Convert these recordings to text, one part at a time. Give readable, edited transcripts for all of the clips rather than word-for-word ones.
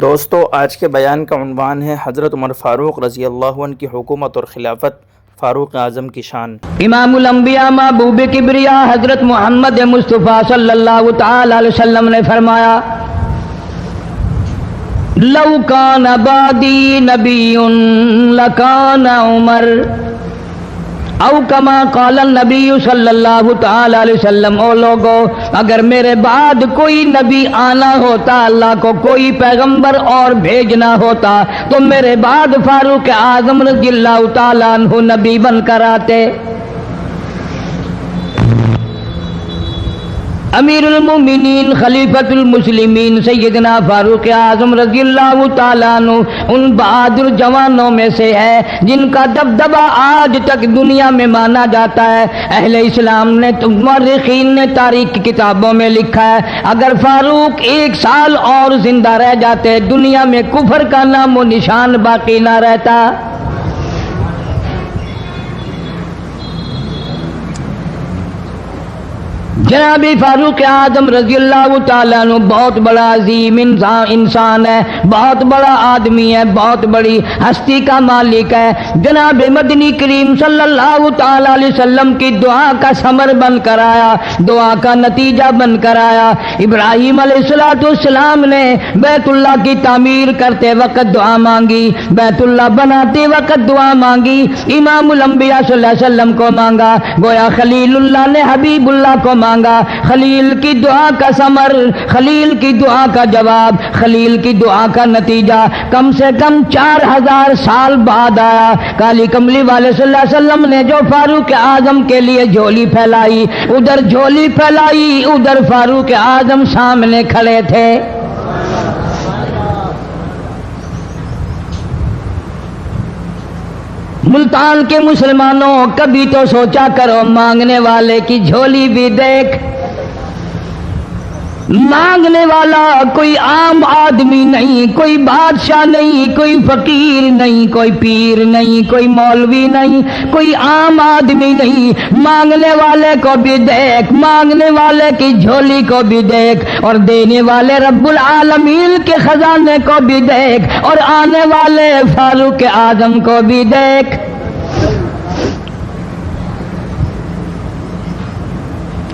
دوستو، آج کے بیان کا عنوان ہے حضرت عمر فاروق رضی اللہ عنہ کی حکومت اور خلافت، فاروق اعظم کی شان۔ امام الانبیاء محبوب کبریا حضرت محمد مصطفیٰ صلی اللہ تعالی علیہ وسلم نے فرمایا، لو کان بعدی نبی لکان عمر، او کما قال النبی صلی اللہ تعالی علیہ وسلم۔ او لوگو، اگر میرے بعد کوئی نبی آنا ہوتا، اللہ کو کوئی پیغمبر اور بھیجنا ہوتا تو میرے بعد فاروق اعظم رضی اللہ تعالی عنہ نبی بن کر آتے۔ امیر المومنین خلیفۃ المسلمین سیدنا فاروق اعظم رضی اللہ تعالیٰ عنہ ان بہادر جوانوں میں سے ہے جن کا دبدبہ آج تک دنیا میں مانا جاتا ہے۔ اہل اسلام نے، مورخین نے تاریخ کی کتابوں میں لکھا ہے، اگر فاروق 1 سال اور زندہ رہ جاتے دنیا میں کفر کا نام و نشان باقی نہ رہتا۔ جناب فاروق اعظم رضی اللہ تعالیٰ عنہ بہت بڑا عظیم انسان ہے، بہت بڑا آدمی ہے، بہت بڑی ہستی کا مالک ہے۔ جناب مدنی کریم صلی اللہ تعالیٰ علیہ وسلم کی دعا کا ثمر بن کر آیا، دعا کا نتیجہ بن کر آیا۔ ابراہیم علیہ السلام نے بیت اللہ کی تعمیر کرتے وقت دعا مانگی، بیت اللہ بناتے وقت دعا مانگی، امام الانبیاء صلی اللہ علیہ وسلم کو مانگا، گویا خلیل اللہ نے حبیب اللہ کو مانگا۔ خلیل کی دعا کا ثمر، خلیل کی دعا کا جواب، خلیل کی دعا کا نتیجہ کم سے کم 4000 سال بعد آیا۔ کالی کملی والے صلی اللہ علیہ وسلم نے جو فاروق اعظم کے لیے جھولی پھیلائی، ادھر جھولی پھیلائی، ادھر فاروق اعظم سامنے کھڑے تھے۔ ملتان کے مسلمانوں، کبھی تو سوچا کرو مانگنے والے کی جھولی بھی دیکھ۔ مانگنے والا کوئی عام آدمی نہیں، کوئی بادشاہ نہیں، کوئی فقیر نہیں، کوئی پیر نہیں، کوئی مولوی نہیں، کوئی عام آدمی نہیں۔ مانگنے والے کو بھی دیکھ، مانگنے والے کی جھولی کو بھی دیکھ، اور دینے والے رب العالمین کے خزانے کو بھی دیکھ، اور آنے والے فاروق اعظم کو بھی دیکھ۔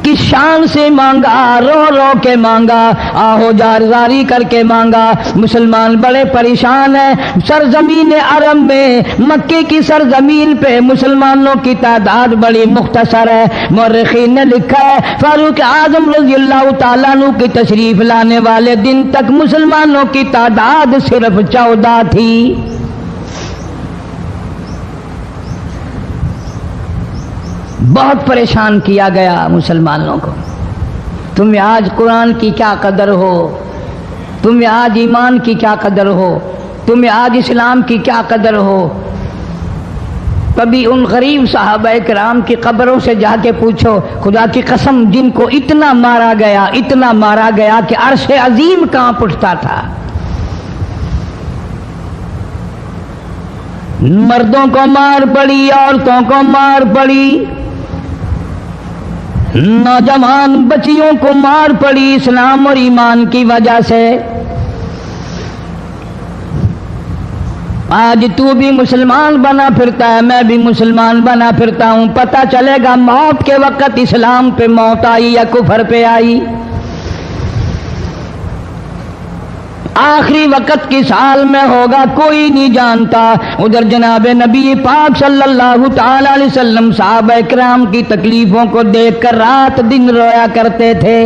کس شان سے مانگا، رو رو کے مانگا، آہو جاری کر کے مانگا۔ مسلمان بڑے پریشان ہیں۔ سرزمین عرب میں، مکے کی سرزمین پہ مسلمانوں کی تعداد بڑی مختصر ہے۔ مورخین نے لکھا ہے فاروق اعظم رضی اللہ تعالیٰ عنہ کی تشریف لانے والے دن تک مسلمانوں کی تعداد صرف 14 تھی۔ بہت پریشان کیا گیا مسلمانوں کو۔ تمہیں آج قرآن کی کیا قدر ہو، تمہیں آج ایمان کی کیا قدر ہو، تمہیں آج اسلام کی کیا قدر ہو۔ کبھی ان غریب صحابہ کرام کی قبروں سے جا کے پوچھو، خدا کی قسم جن کو اتنا مارا گیا، اتنا مارا گیا کہ عرش عظیم کانپ اٹھتا تھا۔ مردوں کو مار پڑی، عورتوں کو مار پڑی، نوجوان بچیوں کو مار پڑی اسلام اور ایمان کی وجہ سے۔ آج تو بھی مسلمان بنا پھرتا ہے، میں بھی مسلمان بنا پھرتا ہوں، پتہ چلے گا موت کے وقت اسلام پہ موت آئی یا کفر پہ آئی۔ آخری وقت کی سال میں ہوگا کوئی نہیں جانتا۔ ادھر جناب نبی پاک صلی اللہ تعالی علیہ وسلم صحابہ کرام کی تکلیفوں کو دیکھ کر رات دن رویا کرتے تھے۔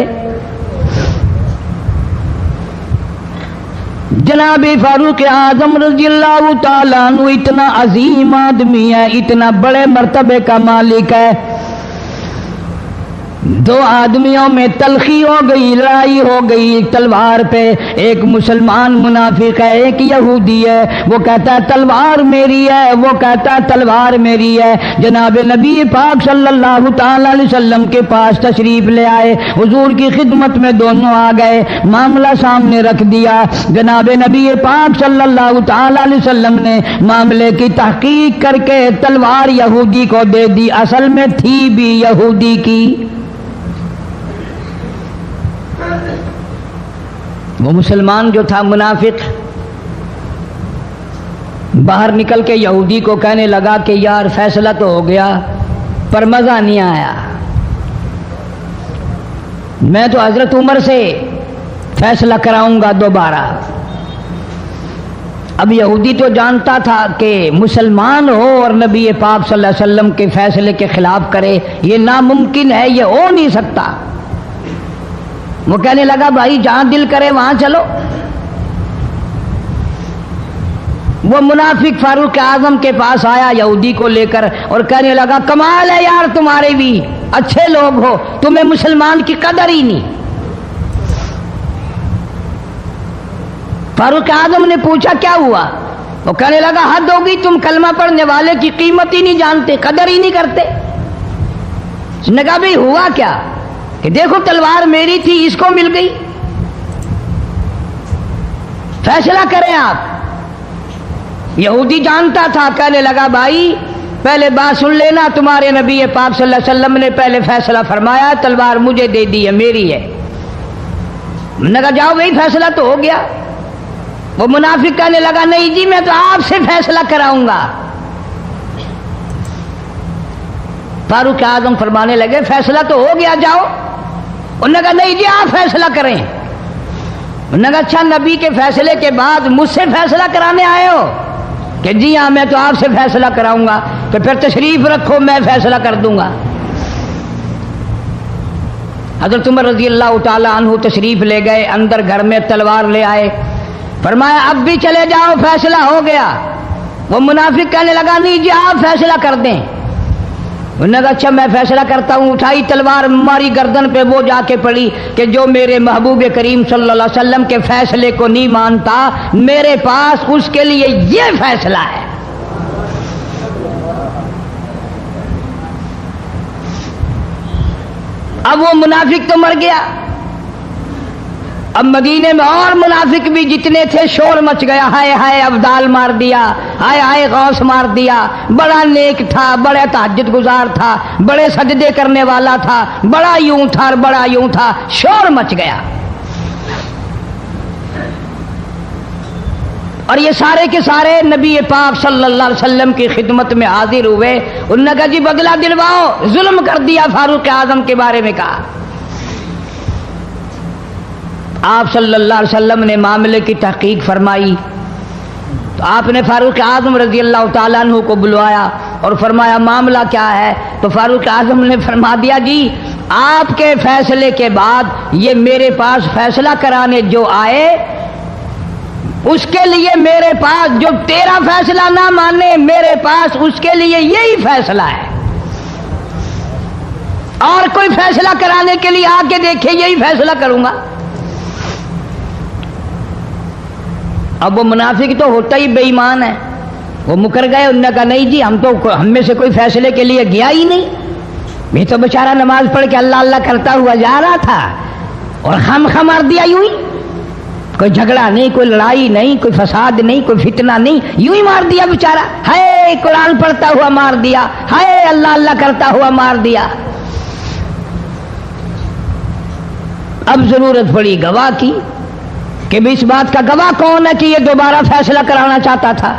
جناب فاروق اعظم رضی اللہ تعالیٰ عنہ اتنا عظیم آدمی ہے، اتنا بڑے مرتبے کا مالک ہے۔ 2 آدمیوں میں تلخی ہو گئی، لڑائی ہو گئی تلوار پہ۔ ایک مسلمان منافق ہے، ایک یہودی ہے، وہ کہتا ہے تلوار میری ہے، وہ کہتا ہے تلوار میری ہے۔ جناب نبی پاک صلی اللہ تعالی علیہ وسلم کے پاس تشریف لے آئے، حضور کی خدمت میں دونوں آ گئے، معاملہ سامنے رکھ دیا۔ جناب نبی پاک صلی اللہ تعالی علیہ وسلم نے معاملے کی تحقیق کر کے تلوار یہودی کو دے دی، اصل میں تھی بھی یہودی کی۔ وہ مسلمان جو تھا منافق، باہر نکل کے یہودی کو کہنے لگا کہ یار فیصلہ تو ہو گیا پر مزہ نہیں آیا، میں تو حضرت عمر سے فیصلہ کراؤں گا دوبارہ۔ اب یہودی تو جانتا تھا کہ مسلمان ہو اور نبی پاک صلی اللہ علیہ وسلم کے فیصلے کے خلاف کرے، یہ ناممکن ہے، یہ ہو نہیں سکتا۔ وہ کہنے لگا بھائی جہاں دل کرے وہاں چلو۔ وہ منافق فاروق اعظم کے پاس آیا یہودی کو لے کر اور کہنے لگا کمال ہے یار تمہارے بھی، اچھے لوگ ہو، تمہیں مسلمان کی قدر ہی نہیں۔ فاروق اعظم نے پوچھا کیا ہوا؟ وہ کہنے لگا حد ہوگی، تم کلمہ پڑھنے والے کی قیمت ہی نہیں جانتے، قدر ہی نہیں کرتے۔ اس نے کہا بھئی ہوا کیا؟ کہ دیکھو تلوار میری تھی، اس کو مل گئی، فیصلہ کریں آپ۔ یہودی جانتا تھا، کہنے لگا بھائی پہلے بات سن لینا، تمہارے نبی پاک صلی اللہ علیہ وسلم نے پہلے فیصلہ فرمایا، تلوار مجھے دے دی ہے، میری ہے۔ میں نے کہا جاؤ بھائی فیصلہ تو ہو گیا۔ وہ منافق کہنے لگا نہیں جی میں تو آپ سے فیصلہ کراؤں گا۔ فاروق اعظم فرمانے لگے فیصلہ تو ہو گیا جاؤ۔ انہوں نے کہا نہیں جی آپ فیصلہ کریں۔ انہوں نے کہا اچھا نبی کے فیصلے کے بعد مجھ سے فیصلہ کرانے آئے ہو؟ کہ جی ہاں میں تو آپ سے فیصلہ کراؤں گا۔ کہ پھر تشریف رکھو میں فیصلہ کر دوں گا۔ حضرت عمر رضی اللہ تعالیٰ عنہ تشریف لے گئے، اندر گھر میں تلوار لے آئے، فرمایا اب بھی چلے جاؤ فیصلہ ہو گیا۔ وہ منافق کہنے لگا نہیں جی آپ فیصلہ کر دیں۔ انہوں نے کہا اچھا میں فیصلہ کرتا ہوں۔ اٹھائی تلوار، ماری گردن پہ، وہ جا کے پڑی کہ جو میرے محبوب کریم صلی اللہ علیہ وسلم کے فیصلے کو نہیں مانتا، میرے پاس اس کے لیے یہ فیصلہ ہے۔ اب وہ منافق تو مر گیا۔ اب مدینے میں اور منافق بھی جتنے تھے شور مچ گیا، ہائے ہائے ابدال مار دیا، ہائے ہائے غوث مار دیا، بڑا نیک تھا، بڑا تہجد گزار تھا، بڑے سجدے کرنے والا تھا، بڑا یوں تھا اور بڑا یوں تھا، شور مچ گیا۔ اور یہ سارے کے سارے نبی پاک صلی اللہ علیہ وسلم کی خدمت میں حاضر ہوئے۔ انہوں نے کہا جی بدلہ دلواؤ، ظلم کر دیا فاروق اعظم کے بارے میں کہا۔ آپ صلی اللہ علیہ وسلم نے معاملے کی تحقیق فرمائی تو آپ نے فاروق اعظم رضی اللہ تعالیٰ عنہ کو بلوایا اور فرمایا معاملہ کیا ہے؟ تو فاروق اعظم نے فرما دیا جی آپ کے فیصلے کے بعد یہ میرے پاس فیصلہ کرانے جو آئے، اس کے لیے میرے پاس جو تیرا فیصلہ نہ مانے، میرے پاس اس کے لیے یہی فیصلہ ہے، اور کوئی فیصلہ کرانے کے لیے آ کے دیکھے یہی فیصلہ کروں گا۔ اب وہ منافق تو ہوتا ہی بے ایمان ہے، وہ مکر گئے۔ انہوں نے کہا نہیں جی ہم میں سے کوئی فیصلے کے لیے گیا ہی نہیں، میں تو بیچارہ نماز پڑھ کے اللہ اللہ کرتا ہوا جا رہا تھا اور خام خواہ مار دیا یوں ہی، کوئی جھگڑا نہیں، کوئی لڑائی نہیں، کوئی فساد نہیں، کوئی فتنہ نہیں، یوں ہی مار دیا بیچارہ، ہائے قرآن پڑھتا ہوا مار دیا، ہائے اللہ اللہ کرتا ہوا مار دیا۔ اب ضرورت پڑی گواہ کی کہ اس بات کا گواہ کون ہے کہ یہ دوبارہ فیصلہ کرانا چاہتا تھا۔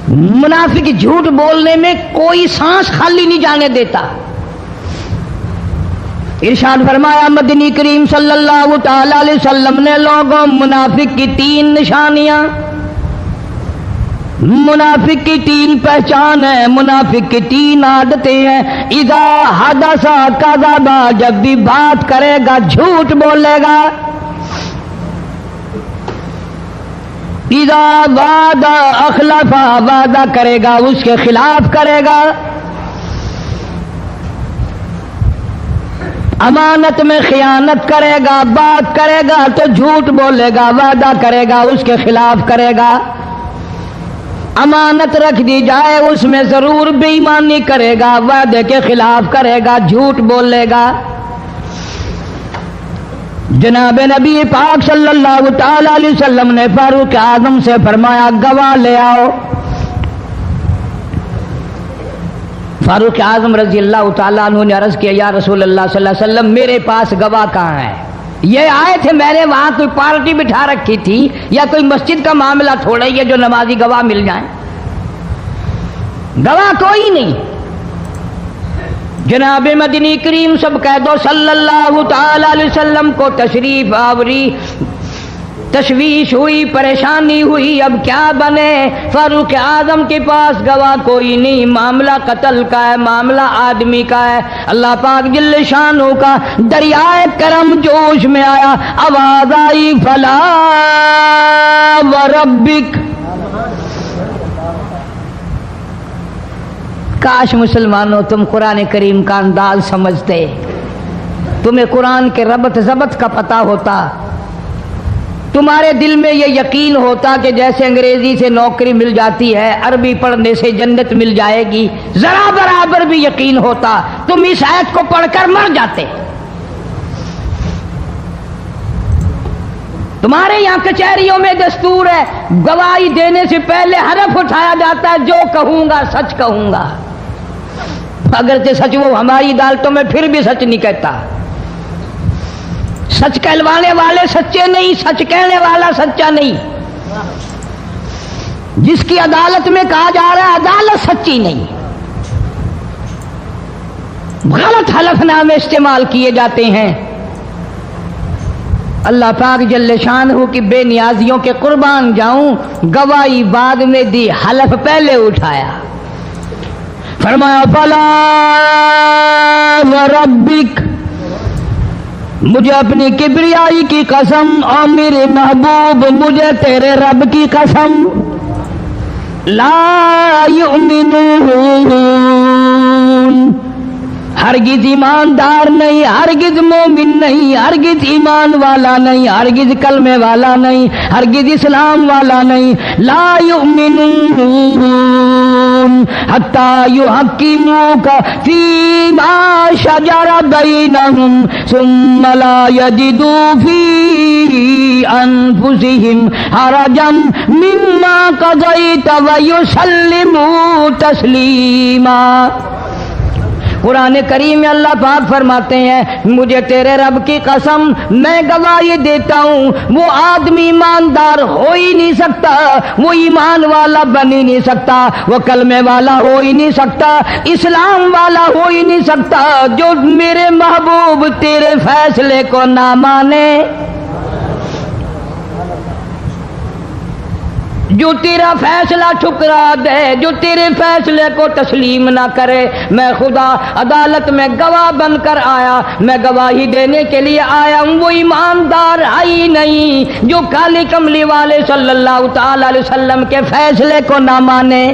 منافق جھوٹ بولنے میں کوئی سانس خالی نہیں جانے دیتا۔ ارشاد فرمایا مدنی کریم صلی اللہ تعالی علیہ وسلم نے لوگوں منافق کی 3 نشانیاں، منافق کی 3 پہچان ہے، منافق کی 3 عادتیں ہیں۔ اذا حدث کذب، جب بھی بات کرے گا جھوٹ بولے گا۔ اذا وعد اخلف، وعدہ کرے گا اس کے خلاف کرے گا۔ امانت میں خیانت کرے گا، بات کرے گا تو جھوٹ بولے گا، وعدہ کرے گا اس کے خلاف کرے گا۔ امانت رکھ دی جائے اس میں ضرور بے ایمانی کرے گا، وعدے کے خلاف کرے گا، جھوٹ بولے گا۔ جناب نبی پاک صلی اللہ تعالی علیہ وسلم نے فاروق اعظم سے فرمایا گواہ لے آؤ۔ فاروق اعظم رضی اللہ تعالیٰ عنہ نے عرض کیا یا رسول اللہ صلی اللہ علیہ وسلم میرے پاس گواہ کہاں ہے؟ یہ آئے تھے، میں نے وہاں کوئی پارٹی بٹھا رکھی تھی یا کوئی مسجد کا معاملہ تھوڑا ہی ہے جو نمازی گواہ مل جائیں، گواہ کوئی نہیں۔ جناب مدنی کریم سب کہہ دو صلی اللہ تعالی علیہ وسلم کو تشریف آوری، تشویش ہوئی، پریشانی ہوئی، اب کیا بنے؟ فاروق اعظم کے پاس گواہ کوئی نہیں، معاملہ قتل کا ہے، معاملہ آدمی کا ہے۔ اللہ پاک جل شانہ کا دریائے کرم جوش میں آیا، آواز آئی فلا وربک۔ کاش مسلمانوں تم قرآن کریم کا انداز سمجھتے، تمہیں قرآن کے ربط ضبط کا پتہ ہوتا، تمہارے دل میں یہ یقین ہوتا کہ جیسے انگریزی سے نوکری مل جاتی ہے، عربی پڑھنے سے جنت مل جائے گی، ذرا برابر بھی یقین ہوتا تم اس آیت کو پڑھ کر مر جاتے۔ تمہارے یہاں کچہریوں میں دستور ہے، گواہی دینے سے پہلے حرف اٹھایا جاتا ہے، جو کہوں گا سچ کہوں گا، اگرچہ سچ وہ ہماری عدالتوں میں پھر بھی سچ نہیں کہتا۔ سچ کہلوانے والے سچے نہیں، سچ کہنے والا سچا نہیں۔ جس کی عدالت میں کہا جا رہا ہے عدالت سچی نہیں، غلط حلف نامے استعمال کیے جاتے ہیں۔ اللہ پاک جل شانہ کی بے نیازیوں کے قربان جاؤں، گواہی بعد میں دی، حلف پہلے اٹھایا، فرمایا فلا وربک، مجھے اپنی کبریائی کی قسم اور میرے محبوب مجھے تیرے رب کی قسم، لا یؤمنون، ہرگز ایماندار نہیں، ہرگز مومن نہیں، ہرگز ایمان والا نہیں، ہرگز کلمے والا نہیں، ہرگز اسلام والا نہیں، لا یؤمنون حتی یحکموک فیما شجر بینہم ثم لا یجدوا فی انفسہم حرجا مما قضیت ویسلموا تسلیما۔ قرآن کریم میں اللہ پاک فرماتے ہیں مجھے تیرے رب کی قسم میں گواہی دیتا ہوں، وہ آدمی ایماندار ہو ہی نہیں سکتا، وہ ایمان والا بن ہی نہیں سکتا، وہ کلمے والا ہو ہی نہیں سکتا، اسلام والا ہو ہی نہیں سکتا جو میرے محبوب تیرے فیصلے کو نہ مانے، جو تیرا فیصلہ ٹھکرا دے، جو تیرے فیصلے کو تسلیم نہ کرے۔ میں خدا عدالت میں گواہ بن کر آیا، میں گواہی دینے کے لیے آیا ہوں، وہ ایماندار آئی نہیں جو کالی کملی والے صلی اللہ تعالی علیہ وسلم کے فیصلے کو نہ مانے۔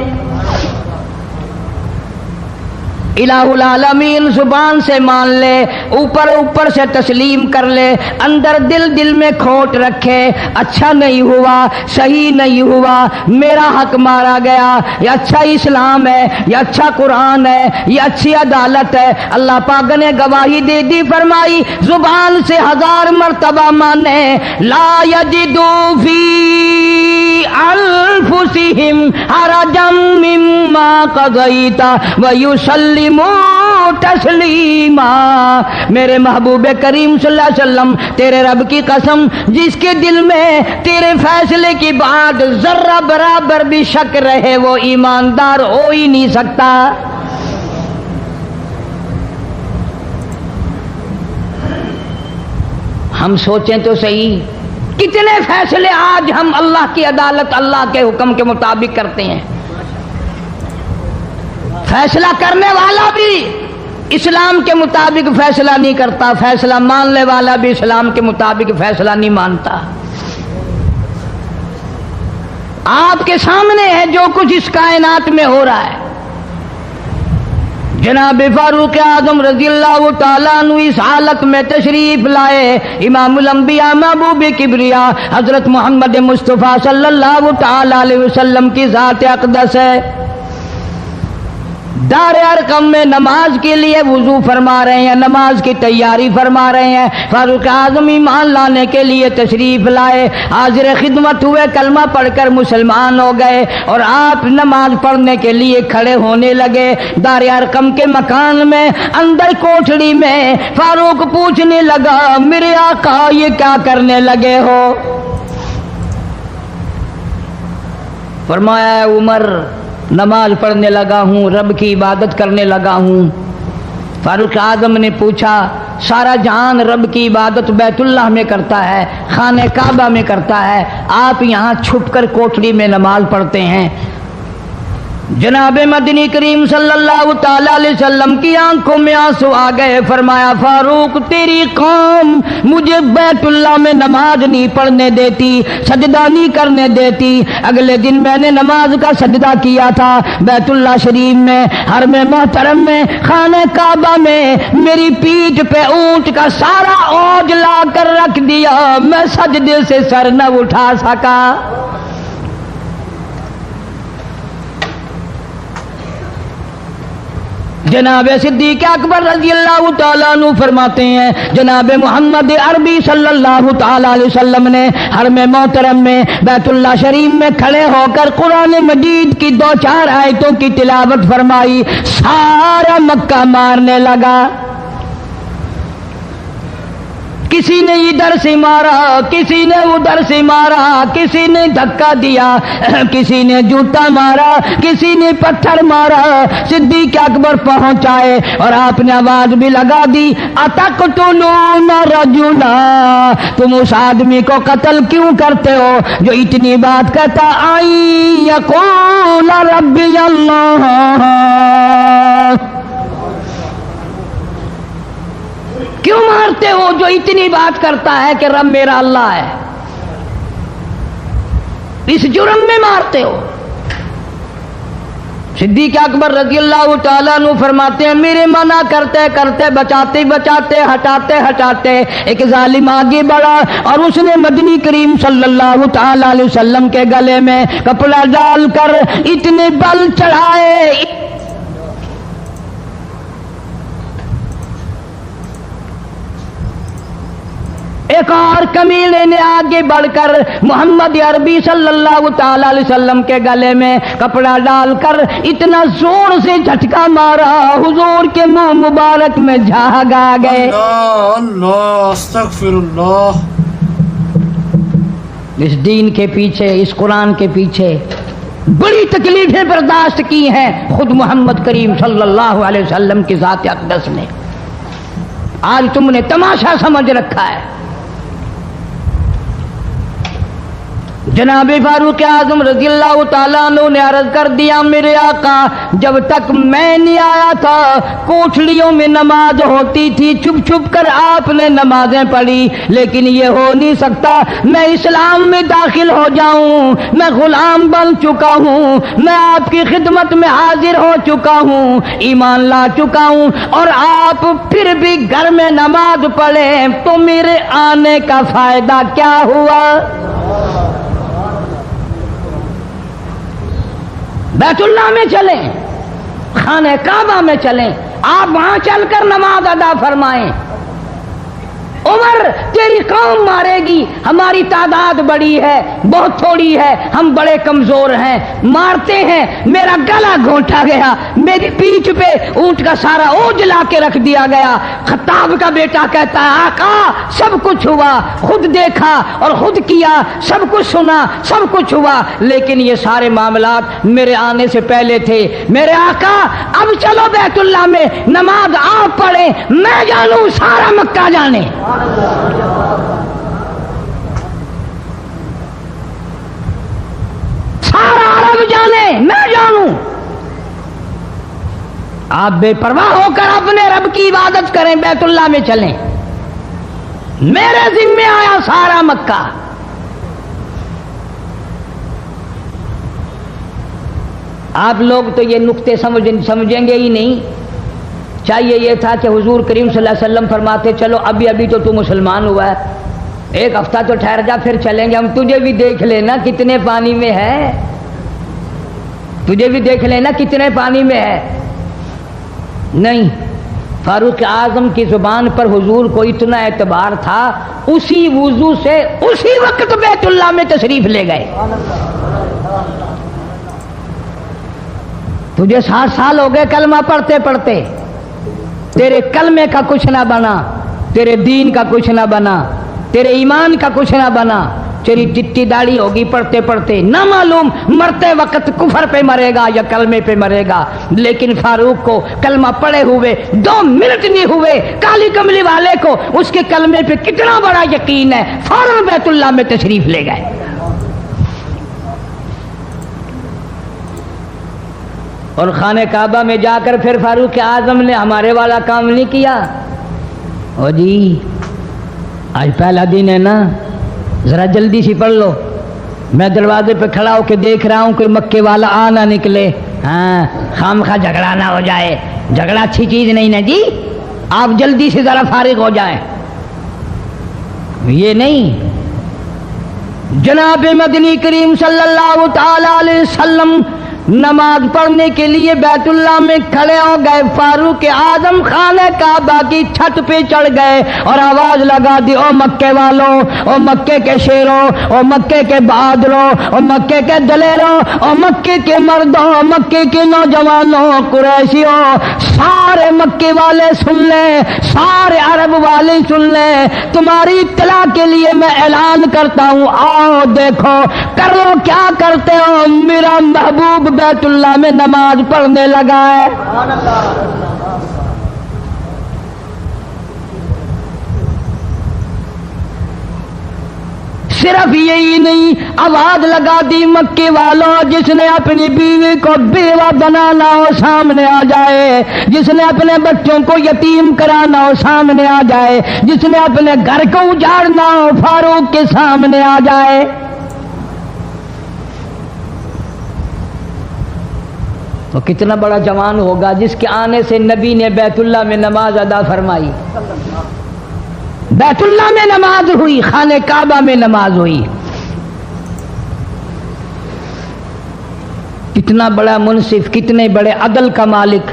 الہ العالمین زبان سے مان لے، اوپر اوپر سے تسلیم کر لے، اندر دل میں کھوٹ رکھے، اچھا نہیں ہوا، صحیح نہیں ہوا، میرا حق مارا گیا، یہ اچھا اسلام ہے، یہ اچھا قرآن ہے، یہ اچھی عدالت ہے۔ اللہ پاک نے گواہی دے دی، فرمائی زبان سے 1000 مرتبہ مانے، لا یجدو فی انفسہم حرجا مما قضیت ویسلموا تسلیما۔ میرے محبوب کریم صلی اللہ علیہ وسلم تیرے رب کی قسم جس کے دل میں تیرے فیصلے کی بات ذرہ برابر بھی شک رہے وہ ایماندار ہو ہی نہیں سکتا۔ ہم سوچیں تو صحیح، کتنے فیصلے آج ہم اللہ کی عدالت اللہ کے حکم کے مطابق کرتے ہیں۔ فیصلہ کرنے والا بھی اسلام کے مطابق فیصلہ نہیں کرتا، فیصلہ ماننے والا بھی اسلام کے مطابق فیصلہ نہیں مانتا۔ آپ کے سامنے ہے جو کچھ اس کائنات میں ہو رہا ہے۔ جناب فاروق اعظم رضی اللہ تعالیٰ عنہ اس حالت میں تشریف لائے، امام الانبیاء محبوب کبریا حضرت محمد مصطفیٰ صلی اللہ تعالیٰ علیہ وسلم کی ذات اقدس ہے۔ دار ارقم میں نماز کے لیے وضو فرما رہے ہیں، نماز کی تیاری فرما رہے ہیں۔ فاروق اعظم ایمان لانے کے لیے تشریف لائے، حاضر خدمت ہوئے، کلمہ پڑھ کر مسلمان ہو گئے، اور آپ نماز پڑھنے کے لیے کھڑے ہونے لگے۔ دار ارقم کے مکان میں اندر کوٹھڑی میں فاروق پوچھنے لگا، میرے آقا یہ کیا کرنے لگے ہو؟ فرمایا عمر نماز پڑھنے لگا ہوں، رب کی عبادت کرنے لگا ہوں۔ فاروق اعظم نے پوچھا، سارا جہان رب کی عبادت بیت اللہ میں کرتا ہے، خانہ کعبہ میں کرتا ہے، آپ یہاں چھپ کر کوٹھڑی میں نماز پڑھتے ہیں؟ جناب مدنی کریم صلی اللہ تعالی علیہ وسلم کی آنکھوں میں آنسو آ گئے۔ فرمایا فاروق تیری قوم مجھے بیت اللہ میں نماز نہیں پڑھنے دیتی، سجدہ نہیں کرنے دیتی۔ اگلے دن میں نے نماز کا سجدہ کیا تھا بیت اللہ شریف میں، حرم محترم میں، خانہ کعبہ میں، میری پیٹھ پہ اونٹ کا سارا اوج لا کر رکھ دیا، میں سجدے سے سر نہ اٹھا سکا۔ جناب صدیق اکبر رضی اللہ تعالیٰ عنہ فرماتے ہیں، جناب محمد عربی صلی اللہ تعالیٰ علیہ وسلم نے حرم محترم میں بیت اللہ شریف میں کھڑے ہو کر قرآن مجید کی 2-4 آیتوں کی تلاوت فرمائی، سارا مکہ مارنے لگا۔ کسی نے ادھر سے مارا، کسی نے ادھر سے مارا، کسی نے دھکا دیا، کسی نے جوتا مارا، کسی نے پتھر مارا۔ صدیق اکبر پہنچائے اور آپ نے آواز بھی لگا دی، اتقتلون رجلا، تم اس آدمی کو قتل کیوں کرتے ہو جو اتنی بات کہتا، آئی یقول ربی اللہ، کیوں مارتے ہو جو اتنی بات کرتا ہے کہ رب میرا اللہ ہے؟ اس جرم میں مارتے ہو۔ صدیق اکبر رضی اللہ تعالیٰ عنہ فرماتے ہیں، میرے منع کرتے کرتے بچاتے بچاتے ہٹاتے ہٹاتے ایک ظالم آگے بڑھا اور اس نے مدنی کریم صلی اللہ تعالیٰ علیہ وسلم کے گلے میں کپڑا ڈال کر اتنے بل چڑھائے۔ ایک اور کمینے نے آگے بڑھ کر محمد عربی صلی اللہ تعالی علیہ وسلم کے گلے میں کپڑا ڈال کر اتنا زور سے جھٹکا مارا، حضور کے منہ مبارک میں جھاگ آ گئے۔ اللہ اللہ استغفر اللہ۔ اس دین کے پیچھے، اس قرآن کے پیچھے بڑی تکلیفیں برداشت کی ہیں خود محمد کریم صلی اللہ علیہ وسلم کی ذات اقدس نے۔ آج تم نے تماشا سمجھ رکھا ہے۔ جناب فاروق اعظم رضی اللہ تعالیٰ عنہ نے عرض کر دیا، میرے آقا جب تک میں نہیں آیا تھا کوٹھڑیوں میں نماز ہوتی تھی، چھپ چھپ کر آپ نے نمازیں پڑھی، لیکن یہ ہو نہیں سکتا، میں اسلام میں داخل ہو جاؤں، میں غلام بن چکا ہوں، میں آپ کی خدمت میں حاضر ہو چکا ہوں، ایمان لا چکا ہوں، اور آپ پھر بھی گھر میں نماز پڑھیں تو میرے آنے کا فائدہ کیا ہوا؟ بیت اللہ میں چلیں، خانہ کعبہ میں چلیں، آپ وہاں چل کر نماز ادا فرمائیں۔ عمر تیری قوم مارے گی، ہماری تعداد بڑی ہے، بہت تھوڑی ہے، ہم بڑے کمزور ہیں، مارتے ہیں، میرا گلا گھونٹا گیا، میری پیٹھ پہ اونٹ کا سارا اوج لا کے رکھ دیا گیا۔ خطاب کا بیٹا کہتا ہے، آقا سب کچھ ہوا، خود دیکھا اور خود کیا، سب کچھ سنا، سب کچھ ہوا، لیکن یہ سارے معاملات میرے آنے سے پہلے تھے۔ میرے آقا اب چلو بیت اللہ میں نماز آپ پڑھیں، میں جانوں سارا مکہ جانے۔ سارا عرب جانے، میں جانوں۔ آپ بے پرواہ ہو کر اپنے رب کی عبادت کریں، بیت اللہ میں چلیں، میرے ذمے آیا سارا مکہ۔ آپ لوگ تو یہ نقطے سمجھیں گے ہی نہیں۔ چاہیے یہ تھا کہ حضور کریم صلی اللہ علیہ وسلم فرماتے، چلو ابھی تو مسلمان ہوا ہے، ایک ہفتہ تو ٹھہر جا، پھر چلیں گے، ہم تجھے بھی دیکھ لینا کتنے پانی میں ہے، تجھے بھی دیکھ لینا کتنے پانی میں ہے۔ نہیں، فاروق اعظم کی زبان پر حضور کو اتنا اعتبار تھا، اسی وضو سے اسی وقت بیت اللہ میں تشریف لے گئے۔ تجھے 60 سال ہو گئے کلمہ پڑھتے پڑھتے، تیرے کلمے کا کچھ نہ بنا، تیرے دین کا کچھ نہ بنا، تیرے ایمان کا کچھ نہ بنا، تیری چٹی داڑھی ہوگی پڑھتے پڑھتے، نہ معلوم مرتے وقت کفر پہ مرے گا یا کلمے پہ مرے گا، لیکن فاروق کو کلمہ پڑھے ہوئے 2 منٹ نہیں ہوئے، کالی کملی والے کو اس کے کلمے پہ کتنا بڑا یقین ہے، فوراً بیت اللہ میں تشریف لے گئے۔ اور خانہ کعبہ میں جا کر پھر فاروق اعظم نے ہمارے والا کام نہیں کیا، او جی آج پہلا دن ہے نا، ذرا جلدی سی پڑھ لو، میں دروازے پہ کھڑا ہو کے دیکھ رہا ہوں کوئی مکے والا آ نہ نکلے، ہاں خامخواہ جھگڑا نہ ہو جائے، جھگڑا اچھی چیز نہیں نا جی، آپ جلدی سے ذرا فارغ ہو جائیں۔ یہ نہیں، جناب مدنی کریم صلی اللہ تعالی علیہ وسلم نماز پڑھنے کے لیے بیت اللہ میں کھڑے ہو گئے، فاروق اعظم خانہ کعبہ کی چھت پہ چڑھ گئے اور آواز لگا دی، او مکے والوں، او مکے کے شیروں، او مکے کے بہادروں، او مکے کے دلیروں، او مکے کے مردوں، او مکے کے نوجوانوں، قریشیوں، سارے مکے والے سن لیں، سارے عرب والے سن لیں، تمہاری اطلاع کے لیے میں اعلان کرتا ہوں، آؤ دیکھو کر لو کیا کرتے ہو، میرا محبوب بیت اللہ میں نماز پڑھنے لگا ہے۔ صرف یہی نہیں، آواز لگا دی، مکے والوں جس نے اپنی بیوی کو بیوہ بنانا ہو سامنے آ جائے، جس نے اپنے بچوں کو یتیم کرانا ہو سامنے آ جائے، جس نے اپنے گھر کو اجاڑنا ہو فاروق کے سامنے آ جائے۔ تو کتنا بڑا جوان ہوگا جس کے آنے سے نبی نے بیت اللہ میں نماز ادا فرمائی، بیت اللہ میں نماز ہوئی، خانہ کعبہ میں نماز ہوئی۔ کتنا بڑا منصف، کتنے بڑے عدل کا مالک،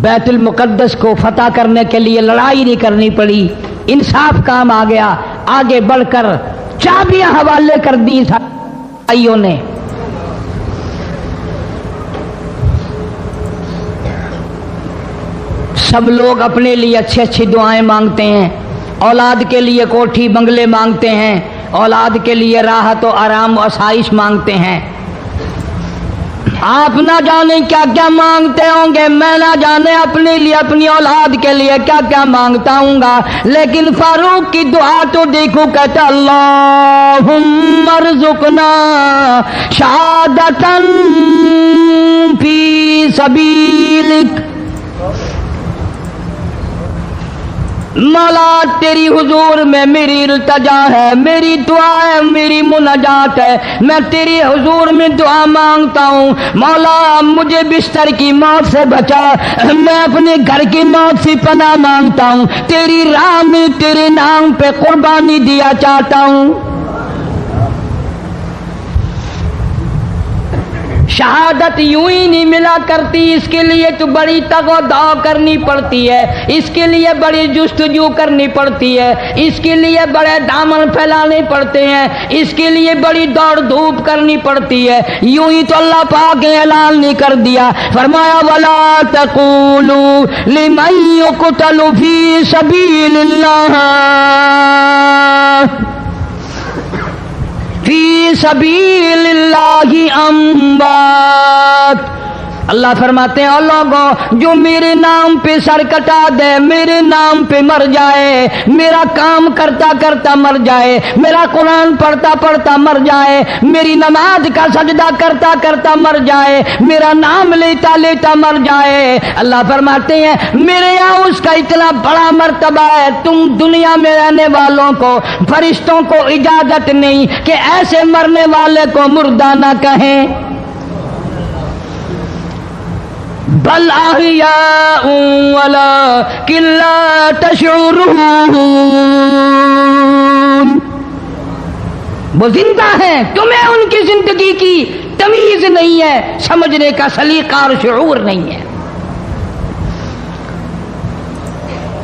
بیت المقدس کو فتح کرنے کے لیے لڑائی نہیں کرنی پڑی، انصاف کام آ گیا، آگے بڑھ کر چابیاں حوالے کر دی بھائیوں نے۔ سب لوگ اپنے لیے اچھی اچھی دعائیں مانگتے ہیں، اولاد کے لیے کوٹھی بنگلے مانگتے ہیں، اولاد کے لیے راحت و آرام و آسائش مانگتے ہیں۔ آپ نہ جانے کیا کیا مانگتے ہوں گے، میں نہ جانے اپنے لیے اپنی اولاد کے لیے کیا کیا مانگتا ہوں گا، لیکن فاروق کی دعا تو دیکھو، کہتا اللہم ارزقنا شہادتاً فی سبیلک، مولا تیری حضور میں میری التجا ہے، میری دعا ہے، میری مناجات ہے، میں تیری حضور میں دعا مانگتا ہوں، مولا مجھے بستر کی موت سے بچا، میں اپنے گھر کی موت سے پناہ مانگتا ہوں، تیری راہ میں تیرے نام پہ قربانی دیا چاہتا ہوں۔ شہادت یوں ہی نہیں ملا کرتی، اس کے لیے تو بڑی تگ و دو کرنی پڑتی ہے، اس کے لیے بڑی جستجو کرنی پڑتی ہے، اس کے لیے بڑے دامن پھیلانے پڑتے ہیں، اس کے لیے بڑی دوڑ دھوپ کرنی پڑتی ہے۔ یوں ہی تو اللہ پاک نے اعلان نہیں کر دیا، فرمایا وَلَا تَقُولُوا لِمَن يُقْتَلُ فِي سَبِيلِ اللَّهِ فی سبیل اللہ اموات، اللہ فرماتے ہیں اور لوگوں جو میرے نام پہ سر کٹا دے، میرے نام پہ مر جائے، میرا کام کرتا کرتا مر جائے، میرا قرآن پڑھتا پڑھتا مر جائے، میری نماز کا سجدہ کرتا کرتا مر جائے، میرا نام لیتا لیتا مر جائے، اللہ فرماتے ہیں میرے یہاں اس کا اتنا بڑا مرتبہ ہے، تم دنیا میں رہنے والوں کو، فرشتوں کو اجازت نہیں کہ ایسے مرنے والے کو مردہ نہ کہیں، بل احیاء ولکن لا تشعرون، وہ زندہ ہیں، تمہیں ان کی زندگی کی تمیز نہیں ہے، سمجھنے کا سلیقہ اور شعور نہیں ہے۔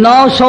900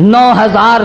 9000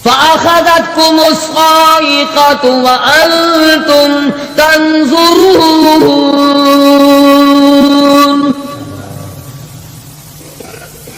فأخذتكم الصاعقة وأنتم تنظرون।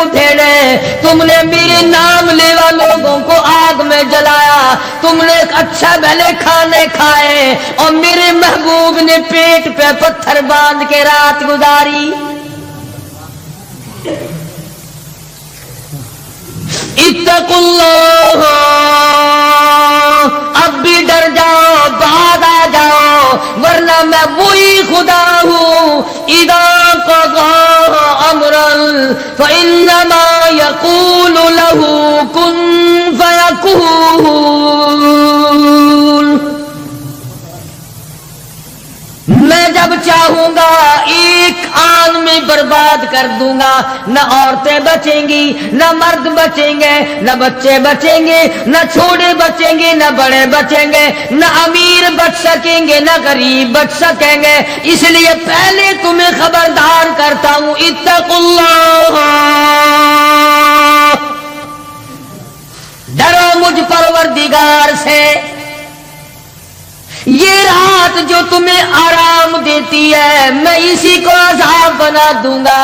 منہ پھیرے، تم نے میرے نام لیوا لوگوں کو آگ میں جلایا، تم نے اچھا بھلے کھانے کھائے اور میرے محبوب نے پیٹ پہ پتھر باندھ کے رات گزاری۔ اتقوا اللہ، اب بھی ڈر جاؤ، بعد آ جاؤ، ورنہ میں وہی خدا ہوں اذا قضى امرا فانما يقول له كن فيكون۔ میں جب چاہوں گا ایک آن میں برباد کر دوں گا، نہ عورتیں بچیں گی، نہ مرد بچیں گے، نہ بچے بچیں گے، نہ چھوٹے بچیں گے، نہ بڑے بچیں گے، نہ امیر بچ سکیں گے، نہ غریب بچ سکیں گے۔ اس لیے پہلے تمہیں خبردار کرتا ہوں، اتقوا اللہ، ڈرو مجھ پروردگار سے۔ یہ رات جو تمہیں آرام دیتی ہے میں اسی کو عذاب بنا دوں گا،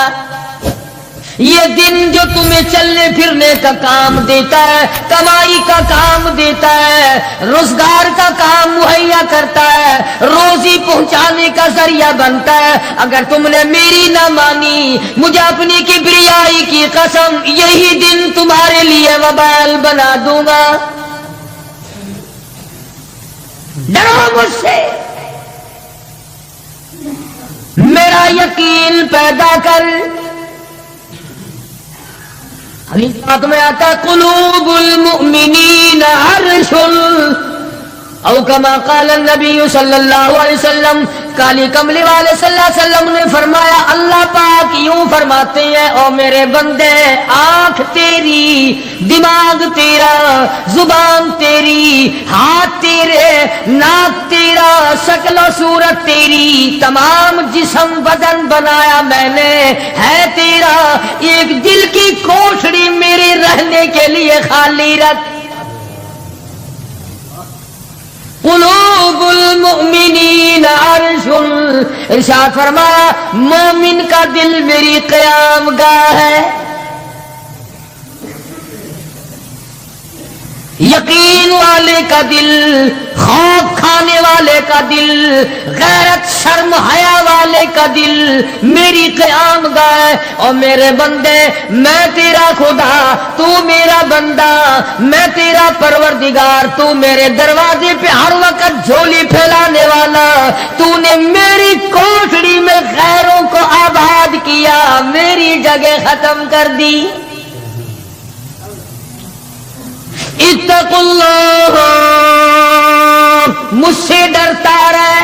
یہ دن جو تمہیں چلنے پھرنے کا کام دیتا ہے، کمائی کا کام دیتا ہے، روزگار کا کام مہیا کرتا ہے، روزی پہنچانے کا ذریعہ بنتا ہے، اگر تم نے میری نہ مانی، مجھے اپنی کبریائی کی قسم یہی دن تمہارے لیے وبال بنا دوں گا۔ ڈرو مجھ سے، میرا یقین پیدا کر۔ حدیث پاک میں آتا قلوب المؤمنین عرش، او کما قال النبی صلی اللہ علیہ وسلم، کالی کملی والے صلی اللہ علیہ وسلم نے فرمایا، اللہ پاک یوں فرماتے ہیں، او میرے بندے، آنکھ تیری، دماغ تیرا، زبان تیری، ہاتھ تیرے، ناک تیرا، شکل و صورت تیری، تمام جسم بدن بنایا میں نے ہے تیرا، ایک دل کی کوٹھڑی میرے رہنے کے لیے خالی رکھ۔ قلوب المؤمنین عرش، ارشاد فرمایا مومن کا دل میری قیام گاہ ہے۔ یقین والے کا دل، خوف کھانے والے کا دل، غیرت شرم حیا والے کا دل میری قیام گاہ۔ اور میرے بندے، میں تیرا خدا، تو میرا بندہ، میں تیرا پروردگار، تو میرے دروازے پہ ہر وقت جھولی پھیلانے والا، تو نے میری کوٹھڑی میں غیروں کو آباد کیا، میری جگہ ختم کر دی۔ اتقوا اللہ، مجھ سے ڈرتا رہے۔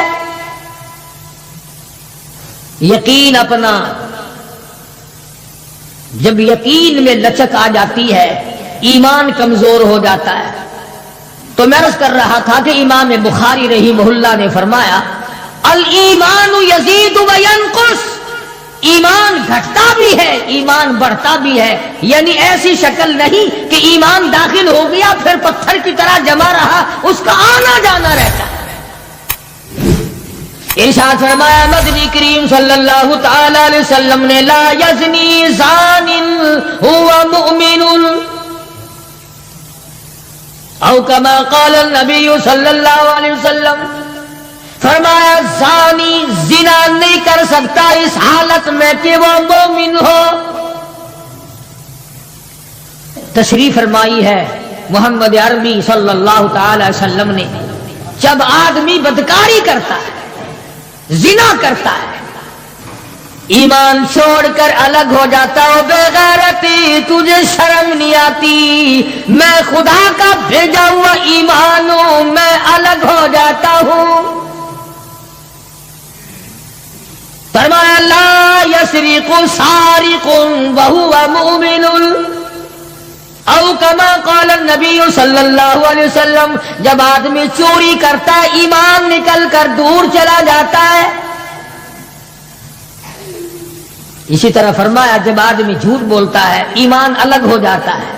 یقین اپنا، جب یقین میں لچک آ جاتی ہے ایمان کمزور ہو جاتا ہے۔ تو میں عرض کر رہا تھا کہ امام بخاری رحمہ اللہ نے فرمایا الایمان یزید و ینقص، ایمان گھٹتا بھی ہے ایمان بڑھتا بھی ہے، یعنی ایسی شکل نہیں کہ ایمان داخل ہو گیا پھر پتھر کی طرح جمع رہا، اس کا آنا جانا رہتا ہے۔ ارشاد فرمایا مدنی کریم صلی اللہ تعالی علیہ وسلم نے، لا یزنی زان هو مؤمن، او کما قال النبی صلی اللہ علیہ وسلم، فرمایا زانی زنا نہیں کر سکتا اس حالت میں کہ وہ مومن ہو۔ تشریف فرمائی ہے محمد عربی صلی اللہ تعالی وسلم نے، جب آدمی بدکاری کرتا ہے، زنا کرتا ہے، ایمان چھوڑ کر الگ ہو جاتا ہو، بے غیرتی تجھے شرم نہیں آتی، میں خدا کا بھیجا ہوا ایمان ہوں، میں الگ ہو جاتا ہوں۔ فرمایا لا یسرق سارق وهو مؤمن، او کما قال النبی صلی اللہ علیہ وسلم، جب آدمی چوری کرتا ہے ایمان نکل کر دور چلا جاتا ہے۔ اسی طرح فرمایا جب آدمی جھوٹ بولتا ہے ایمان الگ ہو جاتا ہے،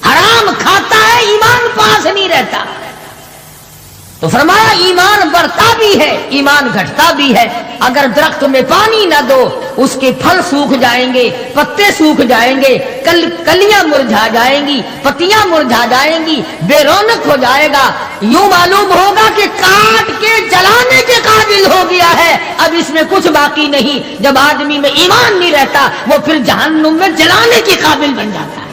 حرام کھاتا ہے ایمان پاس نہیں رہتا۔ تو فرمایا ایمان بڑھتا بھی ہے ایمان گھٹتا بھی ہے. اگر درخت میں پانی نہ دو اس کے پھل سوکھ جائیں گے، پتے سوکھ جائیں گے، کلیاں مرجھا جائیں گی، پتیاں مرجھا جائیں گی، بے رونق ہو جائے گا. یوں معلوم ہوگا کہ کاٹ کے جلانے کے قابل ہو گیا ہے، اب اس میں کچھ باقی نہیں. جب آدمی میں ایمان نہیں رہتا وہ پھر جہنم میں جلانے کے قابل بن جاتا ہے.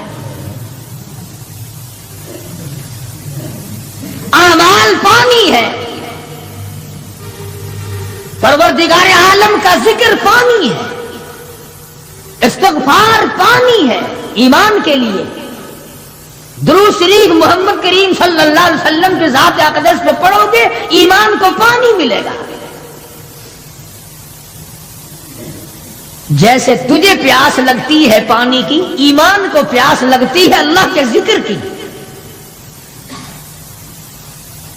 اعمال پانی ہے، پروردگار عالم کا ذکر پانی ہے، استغفار پانی ہے ایمان کے لیے. درود شریف محمد کریم صلی اللہ علیہ وسلم کے ذات اقدس پہ پڑھو گے ایمان کو پانی ملے گا. جیسے تجھے پیاس لگتی ہے پانی کی، ایمان کو پیاس لگتی ہے اللہ کے ذکر کی.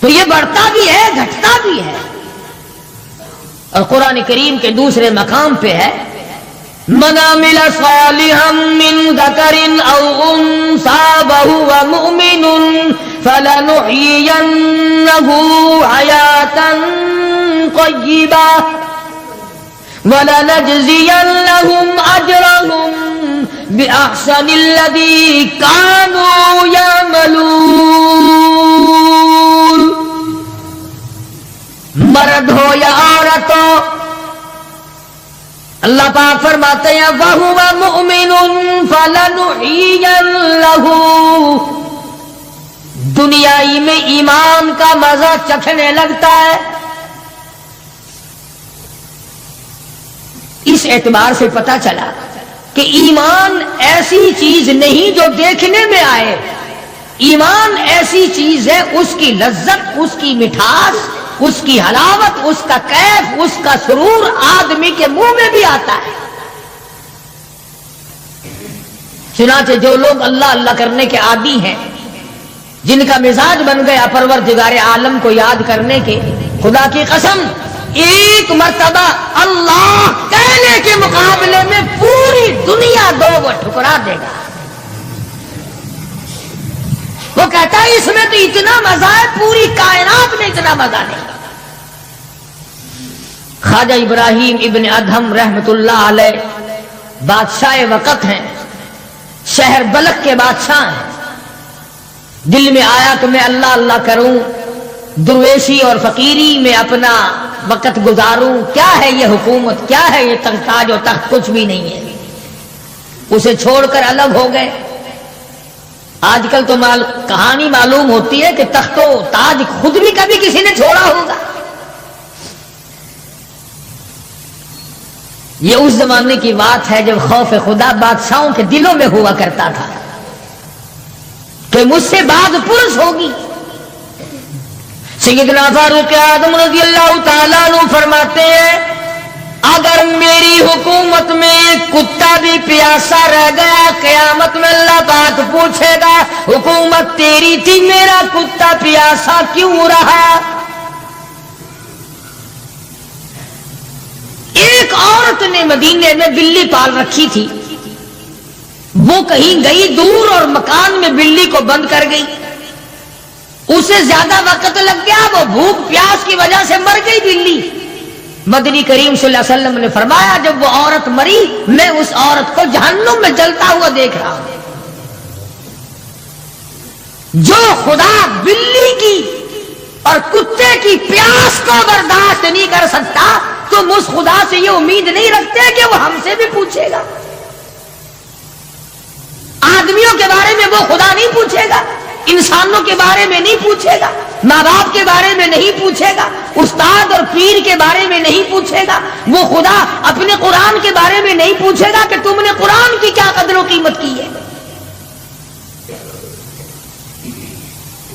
تو یہ بڑھتا بھی ہے گھٹتا بھی ہے. اور قرآن کریم کے دوسرے مقام پہ ہے من عمل صالحا من ذکر او انثى وهو مؤمن فلنحيينه حياة طيبة ولنجزينهم اجرهم باحسن الذي كانوا يعملون. مرد ہو یا عورت ہو، اللہ پاک فرماتے ہیں وَهُوَ مُؤْمِنٌ فَلَنُحْيِيَنَّهُ، دنیائی میں ایمان کا مزہ چکھنے لگتا ہے. اس اعتبار سے پتہ چلا کہ ایمان ایسی چیز نہیں جو دیکھنے میں آئے. ایمان ایسی چیز ہے اس کی لذت، اس کی مٹھاس، اس کی حلاوت، اس کا کیف، اس کا سرور آدمی کے منہ میں بھی آتا ہے. چنانچہ جو لوگ اللہ اللہ کرنے کے عادی ہیں، جن کا مزاج بن گیا پروردگار عالم کو یاد کرنے کے، خدا کی قسم ایک مرتبہ اللہ کہنے کے مقابلے میں پوری دنیا دو وہ ٹھکرا دے گا. وہ کہتا ہے اس میں تو اتنا مزہ ہے پوری کائنات میں اتنا مزہ نہیں. خواجہ ابراہیم ابن ادہم رحمت اللہ علیہ بادشاہ وقت ہیں، شہر بلخ کے بادشاہ ہیں. دل میں آیا کہ میں اللہ اللہ کروں، درویشی اور فقیری میں اپنا وقت گزاروں. کیا ہے یہ حکومت، کیا ہے یہ تاج و تخت، کچھ بھی نہیں ہے. اسے چھوڑ کر الگ ہو گئے. آج کل تو کہانی معلوم ہوتی ہے کہ تخت و تاج خود بھی کبھی کسی نے چھوڑا ہوگا. یہ اس زمانے کی بات ہے جب خوف خدا بادشاہوں کے دلوں میں ہوا کرتا تھا کہ مجھ سے بعد پرس ہوگی. سیدنا فاروق اعظم رضی اللہ تعالیٰ عنہ فرماتے ہیں اگر میری حکومت میں ایک کتا بھی پیاسا رہ گیا قیامت میں اللہ پاک پوچھے گا حکومت تیری تھی، میرا کتا پیاسا کیوں رہا. ایک عورت نے مدینے میں بلی پال رکھی تھی، وہ کہیں گئی دور اور مکان میں بلی کو بند کر گئی. اسے زیادہ وقت لگ گیا، وہ بھوک پیاس کی وجہ سے مر گئی بلی. مدنی کریم صلی اللہ علیہ وسلم نے فرمایا جب وہ عورت مری میں اس عورت کو جہنم میں جلتا ہوا دیکھ رہا ہوں. جو خدا بلی کی اور کتے کی پیاس کو برداشت نہیں کر سکتا تم اس خدا سے یہ امید نہیں رکھتے کہ وہ ہم سے بھی پوچھے گا. آدمیوں کے بارے میں وہ خدا نہیں پوچھے گا، انسانوں کے بارے میں نہیں پوچھے گا، ماں باپ کے بارے میں نہیں پوچھے گا، استاد اور پیر کے بارے میں نہیں پوچھے گا. وہ خدا اپنے قرآن کے بارے میں نہیں پوچھے گا کہ تم نے قرآن کی کیا قدر و قیمت کی ہے.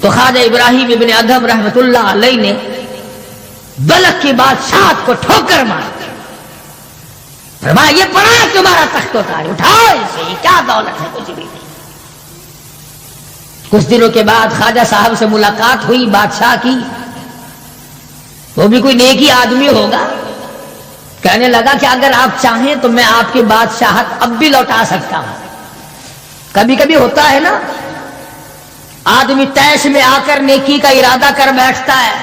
تو خواجہ ابراہیم ابن ادہم رحمت اللہ علیہ نے بلخ کی بادشاہت کو ٹھوکر مار فرمایا یہ پڑا ہے تمہارا تخت و تاج، اٹھاؤ اسے، یہ کیا دولت ہے، کچھ بھی نہیں. کچھ دنوں کے بعد خواجہ صاحب سے ملاقات ہوئی بادشاہ کی. وہ بھی کوئی نیکی آدمی ہوگا، کہنے لگا کہ اگر آپ چاہیں تو میں آپ کی بادشاہت اب بھی لوٹا سکتا ہوں. کبھی کبھی ہوتا ہے نا آدمی تیش میں آ کر نیکی کا ارادہ کر بیٹھتا ہے،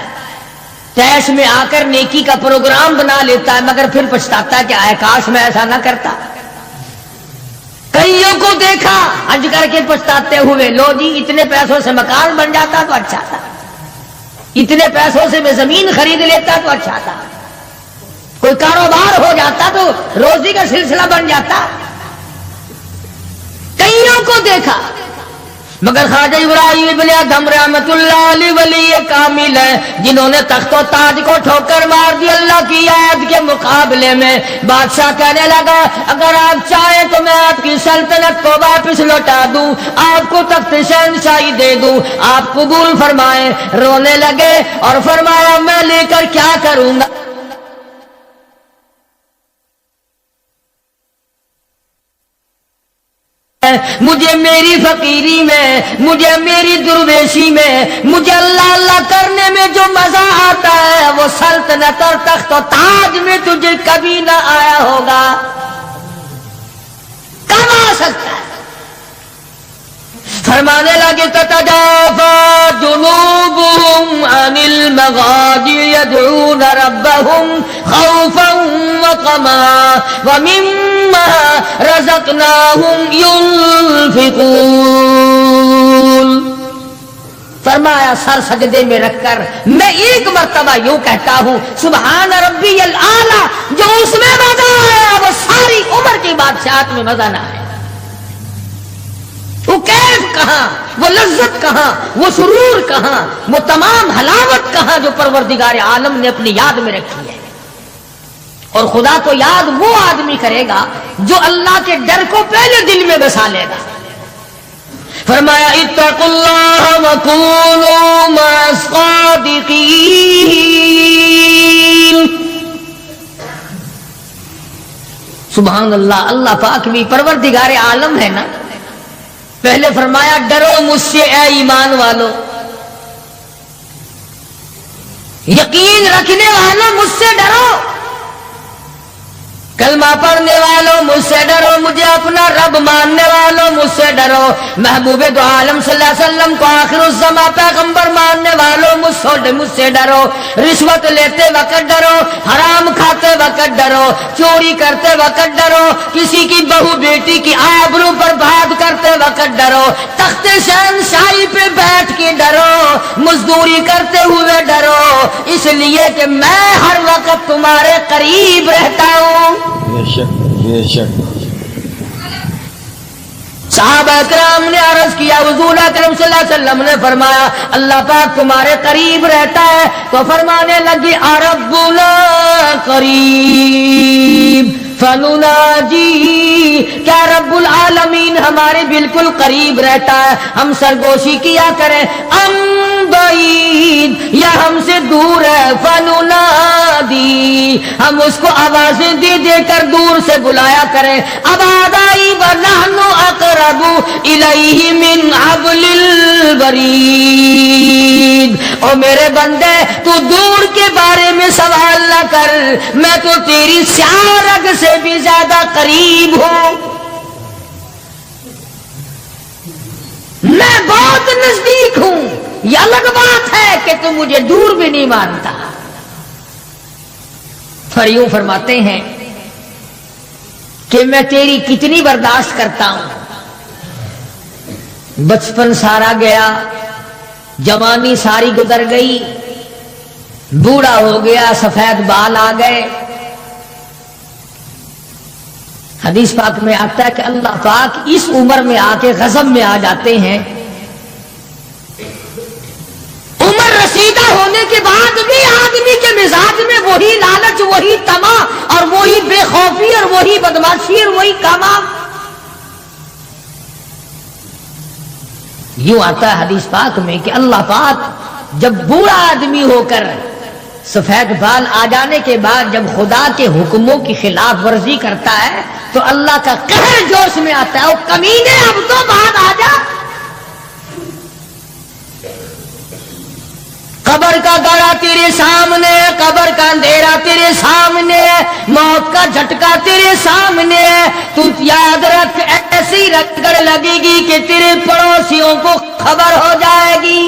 تیش میں آ کر نیکی کا پروگرام بنا لیتا ہے مگر پھر پچھتاتا ہے کہ آئے کاش میں ایسا نہ کرتا. کئیوں کو دیکھا حج کر کے پچھتاتے ہوئے، لو جی اتنے پیسوں سے مکان بن جاتا تو اچھا تھا، اتنے پیسوں سے میں زمین خرید لیتا تو اچھا تھا، کوئی کاروبار ہو جاتا تو روزی کا سلسلہ بن جاتا. کئیوں کو دیکھا مگر خواجہ ابراہیم ابن ادھم رحمت اللہ علیہ ولی کامل ہے جنہوں نے تخت و تاج کو ٹھوکر مار دی اللہ کی آیت کے مقابلے میں. بادشاہ کہنے لگا اگر آپ چاہیں تو میں آپ کی سلطنت کو واپس لوٹا دوں، آپ کو تخت شہنشاہی دے دوں، آپ قبول فرمائیں. رونے لگے اور فرمایا میں لے کر کیا کروں گا، مجھے میری فقیری میں، مجھے میری درویشی میں، مجھے اللہ اللہ کرنے میں جو مزہ آتا ہے وہ سلطنت اور تخت و تاج میں تجھے کبھی نہ آیا ہوگا. کب آ سکتا ہے؟ فرمانے لگے تتجافى جنوبهم عن المضاجع يدعون ربهم خوفا وطمعا ومما رزقناهم ينفقون. فرمایا سر سجدے میں رکھ کر میں ایک مرتبہ یوں کہتا ہوں سبحان ربی الاعلی، جو اس میں مزہ آیا وہ ساری عمر کی بادشاہت میں مزہ نہ ہے. وہ کیف کہاں، وہ لذت کہاں، وہ سرور کہاں، وہ تمام حلاوت کہاں جو پروردگار عالم نے اپنی یاد میں رکھی ہے. اور خدا کو یاد وہ آدمی کرے گا جو اللہ کے ڈر کو پہلے دل میں بسا لے گا. فرمایا اتقوا اللہ وکونوا مع الصادقین. سبحان اللہ. اللہ پاک بھی پروردگار عالم ہے نا. پہلے فرمایا ڈرو مجھ سے اے ایمان والو، یقین رکھنے والوں مجھ سے ڈرو، کلمہ پڑھنے والوں مجھ سے ڈرو، مجھے اپنا رب ماننے والوں مجھ سے ڈرو، محبوب دو عالم صلی اللہ علیہ وسلم کو آخر الزمان پیغمبر ماننے والوں مجھ سے ڈرو. رشوت لیتے وقت ڈرو، حرام کھاتے وقت ڈرو، چوری کرتے وقت ڈرو، کسی کی بہو بیٹی کی آبرو پر بات کرتے وقت ڈرو، تخت شہنشاہی پہ بیٹھ کے ڈرو، مزدوری کرتے ہوئے ڈرو، اس لیے کہ میں ہر وقت تمہارے قریب رہتا ہوں. بے شک بے شک. صحابہ کرام نے عرض کیا حضور اکرم صلی اللہ علیہ وسلم نے فرمایا اللہ پاک تمہارے قریب رہتا ہے، تو فرمانے لگی ربنا قریب فنناجی، کیا رب العالمین ہمارے بالکل قریب رہتا ہے، ہم سرگوشی کیا کریں، ام بعید یا ہم سے دور ہے، فننادی ہم اس کو آوازیں دے دے کر دور سے بلایا کریں، ابادائی ونحن اقرب الیہ من حبل الورید. او میرے بندے تو دور کے بارے میں سوال نہ کر، میں تو تیری سیاہ رگ سے بھی زیادہ قریب ہوں، میں بہت نزدیک ہوں. یہ الگ بات ہے کہ تم مجھے دور بھی نہیں مانتا. یوں فرماتے ہیں کہ میں تیری کتنی برداشت کرتا ہوں. بچپن سارا گیا، جوانی ساری گزر گئی، بوڑھا ہو گیا، سفید بال آ گئے. حدیث پاک میں آتا ہے کہ اللہ پاک اس عمر میں آ کے غضب میں آ جاتے ہیں. عمر رسیدہ ہونے کے بعد بھی آدمی کے مزاج میں وہی لالچ، وہی طمع اور وہی بے خوفی اور وہی بدماشی اور وہی کاما. یوں آتا ہے حدیث پاک میں کہ اللہ پاک جب بوڑھا آدمی ہو کر سفید بال آ جانے کے بعد جب خدا کے حکموں کی خلاف ورزی کرتا ہے تو اللہ کا قہر جوش میں آتا ہے، وہ کمینے اب تو بعد آ جا. قبر کا گڑا تیرے سامنے، قبر کا اندھیرا تیرے سامنے، موت کا جھٹکا تیرے سامنے. تو یاد رکھ ایسی رگڑ لگے گی کہ تیرے پڑوسیوں کو خبر ہو جائے گی.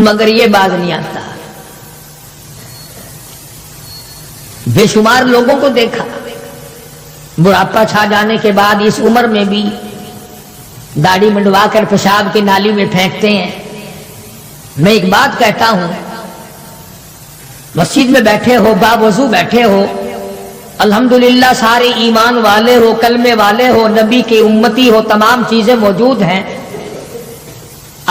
مگر یہ باز نہیں آتا. بے شمار لوگوں کو دیکھا بڑھاپا چھا جانے کے بعد اس عمر میں بھی داڑھی منڈوا کر پیشاب کی نالی میں پھینکتے ہیں. میں ایک بات کہتا ہوں، مسجد میں بیٹھے ہو، باوضو بیٹھے ہو، الحمدللہ سارے ایمان والے ہو، کلمے والے ہو، نبی کی امتی ہو، تمام چیزیں موجود ہیں.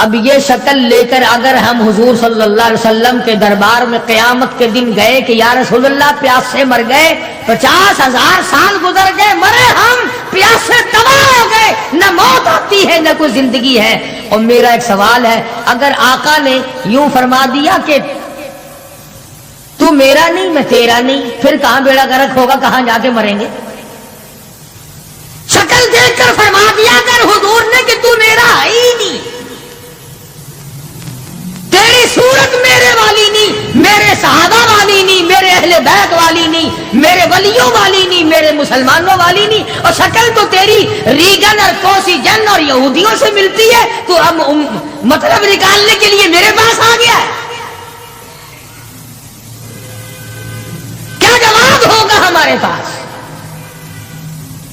اب یہ شکل لے کر اگر ہم حضور صلی اللہ علیہ وسلم کے دربار میں قیامت کے دن گئے کہ یا رسول اللہ پیاس سے مر گئے، 50,000 سال گزر گئے، مرے ہم پیاس سے تباہ ہو گئے، نہ موت آتی ہے نہ کوئی زندگی ہے. اور میرا ایک سوال ہے، اگر آقا نے یوں فرما دیا کہ تو میرا نہیں میں تیرا نہیں، پھر کہاں بیڑا غرق ہوگا، کہاں جا کے مریں گے؟ شکل دیکھ کر فرما دیا کر حضور نے کہ تو میرا ہے ہی نہیں، تیری صورت میرے والی نہیں، میرے صحابہ والی نہیں، میرے اہل بیت والی نہیں، میرے ولیوں والی نہیں، میرے مسلمانوں والی نہیں، اور شکل تو تیری ریگن اور کوسی جن اور یہودیوں سے ملتی ہے. تو اب مطلب نکالنے کے لیے میرے پاس آ گیا ہے. کیا جواب ہوگا ہمارے پاس؟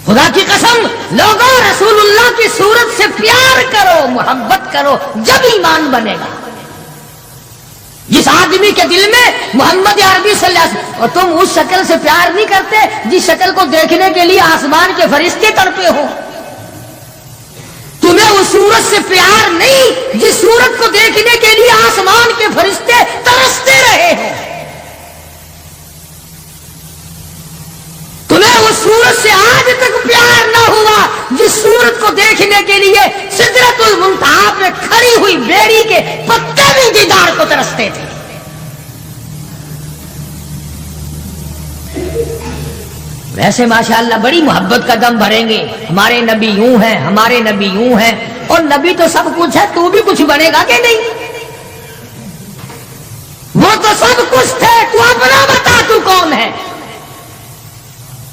خدا کی قسم لوگوں، رسول اللہ کی صورت سے پیار کرو، محبت کرو، جب ایمان بنے گا. جس آدمی کے دل میں محمد عربی صلی اللہ علیہ وسلم، اور تم اس شکل سے پیار نہیں کرتے جس شکل کو دیکھنے کے لیے آسمان کے فرشتے تڑپے ہو. تمہیں اس صورت سے پیار نہیں جس صورت کو دیکھنے کے لیے آسمان کے فرشتے ترستے رہے ہیں. تمہیں اس صورت سے آج تک پیار نہ ہوا جس صورت کو دیکھنے کے لیے سدرۃ المنتہا پہ کھڑی ہوئی بیری کے پتے بھی دیدار کو ترستے تھے. ویسے ماشاءاللہ بڑی محبت کا دم بھریں گے، ہمارے نبی یوں ہیں، ہمارے نبی یوں ہیں. اور نبی تو سب کچھ ہے، تو بھی کچھ بنے گا کہ نہیں؟ وہ تو سب کچھ تھے، تو اپنا بتا تو کون ہے؟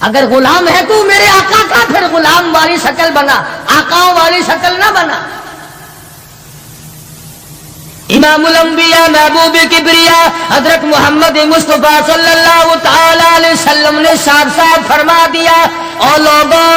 اگر غلام ہے تو میرے آقا کا، پھر غلام والی شکل بنا، آقاؤں والی شکل نہ بنا. امام الانبیاء محبوب کبریا حضرت محمد مصطفیٰ صلی اللہ تعالی علیہ وسلم نے صاف صاف فرما دیا، اور لوگوں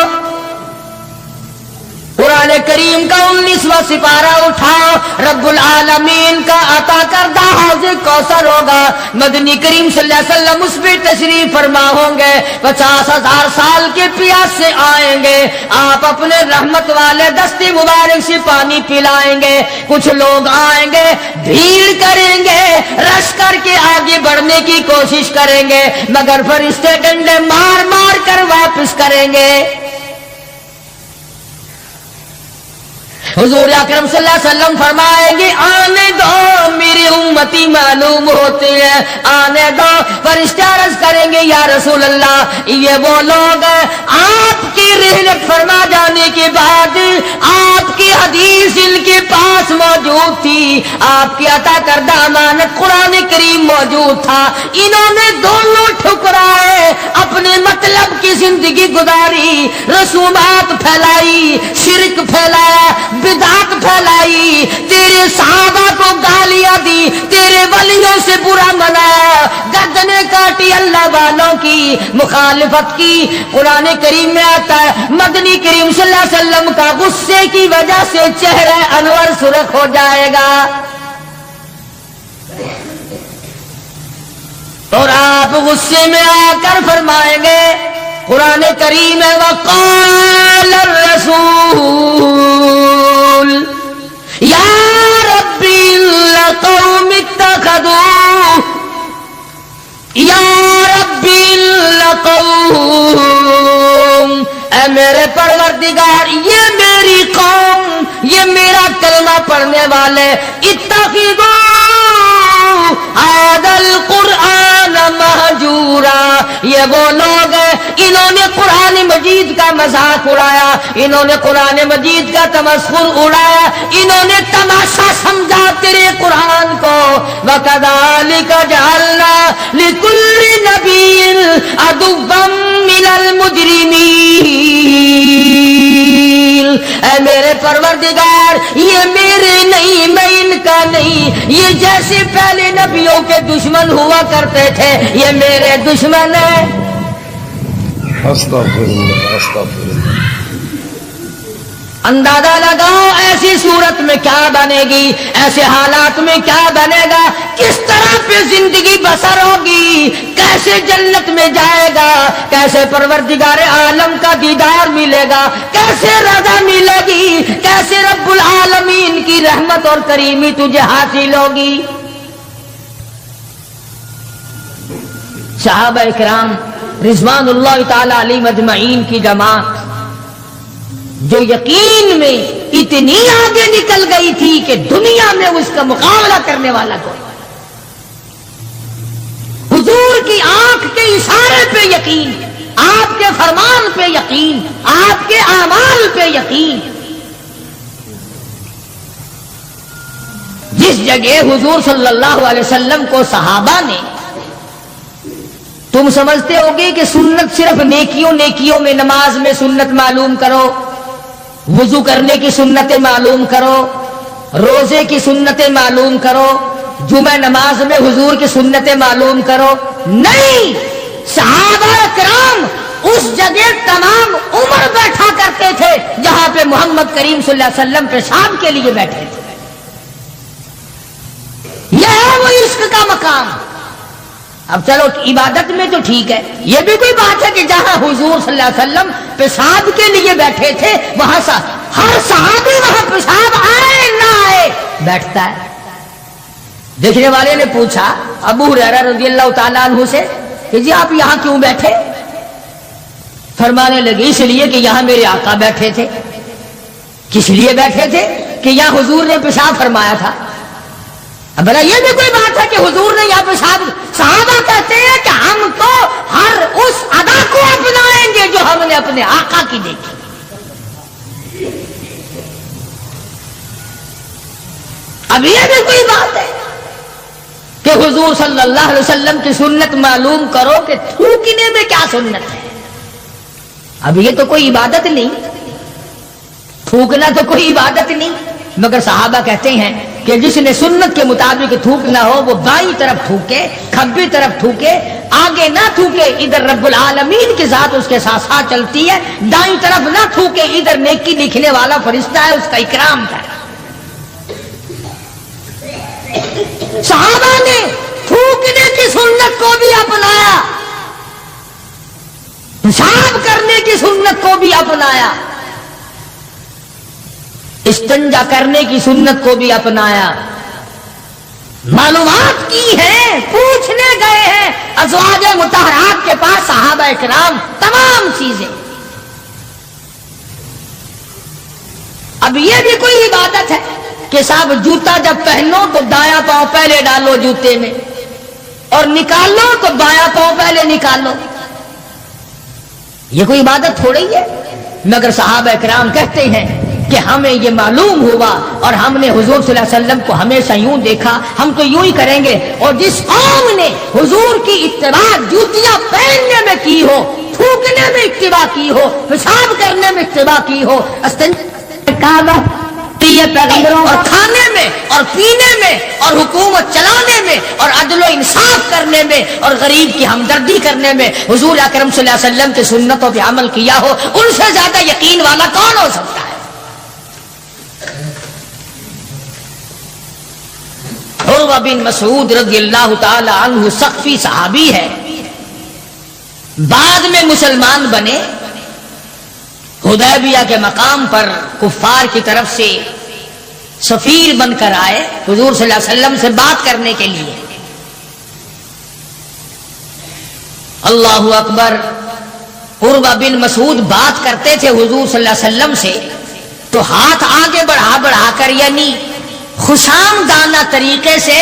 قرآن کریم کا 19واں سپارہ اٹھاؤ، رب العالمین کا عطا کردہ حوض کوثر ہوگا، مدنی کریم صلی اللہ علیہ وسلم اس پہ تشریف فرما ہوں گے، 50,000 سال کے پیاس سے آئیں گے، آپ اپنے رحمت والے دستی مبارک سے پانی پلائیں گے. کچھ لوگ آئیں گے، بھیڑ کریں گے، رش کر کے آگے بڑھنے کی کوشش کریں گے، مگر فرشتے ڈنڈے مار مار کر واپس کریں گے. حضور اکرم صلی اللہ علیہ وسلم فرمائیں گے آنے دو میری امتی معلوم ہوتے ہیں، آنے دو. فرشتے عرض کریں گے یا رسول اللہ یہ وہ لوگ ہیں آپ کی رحلت فرما جانے کے بعد آپ کی حدیث ان کے پاس موجود تھی، آپ کی عطا کردہ امانت قرآن کریم موجود تھا، انہوں نے دونوں ٹھکرائے، اپنے مطلب کی زندگی گزاری، رسومات پھیلائی، شرک پھیلایا، بدعت پھیلائی، تیرے صحابہ کو گالیاں دی، تیرے ولیوں سے برا منایا، گردنیں کاٹی اللہ والوں کی، مخالفت کی. قرآن کریم میں آتا ہے مدنی کریم صلی اللہ علیہ وسلم کا غصے کی وجہ سے چہرہ انور سرخ ہو جائے گا، اور آپ غصے میں آ کر فرمائیں گے، قرآن کریم ہے وقال الرسول یا ربی لقوم اتخذوا یا ربی لقوم، اے میرے پروردگار یہ میری قوم، یہ میرا کلمہ پڑھنے والے، اتخذوا هذا القرآن مہجورا، یہ وہ لوگ ہیں انہوں نے قرآن مجید کا مذاق اڑایا، انہوں نے قرآن مجید کا تمسخر اڑایا، انہوں نے تماشا سمجھا تیرے قرآن کو. وَكَذَلِكَ جَعَلْنَا لِكُلِّ نَبِيٍّ عَدُوًّا مِنَ الْمُجْرِمِينَ. اے اے میرے پروردگار یہ میرے نہیں، میں ان کا نہیں، یہ جیسے پہلے نبیوں کے دشمن ہوا کرتے تھے یہ میرے دشمن ہیں۔ استغفراللہ استغفراللہ۔ اندازہ لگاؤ ایسی صورت میں کیا بنے گی، ایسے حالات میں کیا بنے گا، کس طرح پہ زندگی بسر ہوگی، کیسے جنت میں جائے گا، کیسے پروردگار عالم کا دیدار ملے گا، کیسے رضا ملے گی، کیسے رب العالمین کی رحمت اور کریمی تجھے حاصل ہوگی۔ صحابہ کرام رضوان اللہ تعالی علیہم اجمعین کی جماعت جو یقین میں اتنی آگے نکل گئی تھی کہ دنیا میں اس کا مقابلہ کرنے والا کوئی، حضور کی آنکھ کے اشارے پہ یقین، آپ کے فرمان پہ یقین، آپ کے اعمال پہ یقین۔ جس جگہ حضور صلی اللہ علیہ وسلم کو صحابہ نے، تم سمجھتے ہوگے کہ سنت صرف نیکیوں میں، نماز میں سنت معلوم کرو، وضو کرنے کی سنتیں معلوم کرو، روزے کی سنتیں معلوم کرو، جمعہ نماز میں حضور کی سنتیں معلوم کرو، نہیں، صحابہ کرام اس جگہ تمام عمر بیٹھا کرتے تھے جہاں پہ محمد کریم صلی اللہ علیہ وسلم پیشاب کے لیے بیٹھے تھے۔ یہ ہے وہ عشق کا مقام۔ اب چلو عبادت میں تو ٹھیک ہے، یہ بھی کوئی بات ہے کہ جہاں حضور صلی اللہ علیہ وسلم پیشاب کے لیے بیٹھے تھے وہاں ہر صحابی وہاں پیشاب آئے نہ آئے بیٹھتا ہے۔ دیکھنے والے نے پوچھا ابو ہریرہ رضی اللہ تعالیٰ عنہ سے کہ جی آپ یہاں کیوں بیٹھے؟ فرمانے لگے اس لیے کہ یہاں میرے آقا بیٹھے تھے۔ کس لیے بیٹھے تھے؟ کہ یہاں حضور نے پیشاب فرمایا تھا۔ اب بھلا یہ بھی کوئی بات ہے کہ حضور نے یہاں پیشاب، صحابہ کہتے ہیں کہ ہم تو ہر اس ادا کو اپنائیں گے جو ہم نے اپنے آقا کی دیکھی۔ اب یہ بھی کوئی بات ہے کہ حضور صلی اللہ علیہ وسلم کی سنت معلوم کرو کہ تھوکنے میں کیا سنت ہے؟ اب یہ تو کوئی عبادت نہیں، تھوکنا تو کوئی عبادت نہیں، مگر صحابہ کہتے ہیں کہ جس نے سنت کے مطابق تھوکنا ہو وہ بائیں طرف تھوکے، کھبی طرف تھوکے، آگے نہ تھوکے، ادھر رب العالمین کی ذات اس کے ساتھ ساتھ چلتی ہے، دائیں طرف نہ تھوکے، ادھر نیکی لکھنے والا فرشتہ ہے اس کا اکرام کرے۔ صحابہ نے تھوکنے کی سنت کو بھی اپنایا، پیشاب کرنے کی سنت کو بھی اپنایا، استنجا کرنے کی سنت کو بھی اپنایا، معلومات کی ہیں، پوچھنے گئے ہیں ازواج مطہرات کے پاس صحابہ کرام تمام چیزیں۔ اب یہ بھی کوئی عبادت ہے کہ صاحب جوتا جب پہنو تو دایاں پاؤں پہلے ڈالو جوتے میں اور نکالو تو بایاں پاؤں پہلے نکالو؟ یہ کوئی عبادت تھوڑی ہے، مگر صحابہ کرام کہتے ہیں کہ ہمیں یہ معلوم ہوا اور ہم نے حضور صلی اللہ علیہ وسلم کو ہمیشہ یوں دیکھا، ہم تو یوں ہی کریں گے۔ اور جس قوم نے حضور کی اتباع جوتیاں پہننے میں کی ہو، تھوکنے میں اتباع کی ہو، پیشاب کرنے میں اتباع کی ہو، پیغمبروں اور کھانے میں اور پینے میں اور حکومت چلانے میں اور عدل و انصاف کرنے میں اور غریب کی ہمدردی کرنے میں حضور اکرم صلی اللہ علیہ وسلم کی سنتوں پہ عمل کیا ہو، ان سے زیادہ یقین والا کون ہو سکتا ہے؟ عروہ بن مسعود رضی اللہ تعالی عنہ سقفی صحابی ہے، بعد میں مسلمان بنے، حدیبیہ کے مقام پر کفار کی طرف سے سفیر بن کر آئے حضور صلی اللہ علیہ وسلم سے بات کرنے کے لیے۔ اللہ اکبر، عروہ بن مسعود بات کرتے تھے حضور صلی اللہ علیہ وسلم سے تو ہاتھ آگے بڑھا کر یعنی خوشامدانہ طریقے سے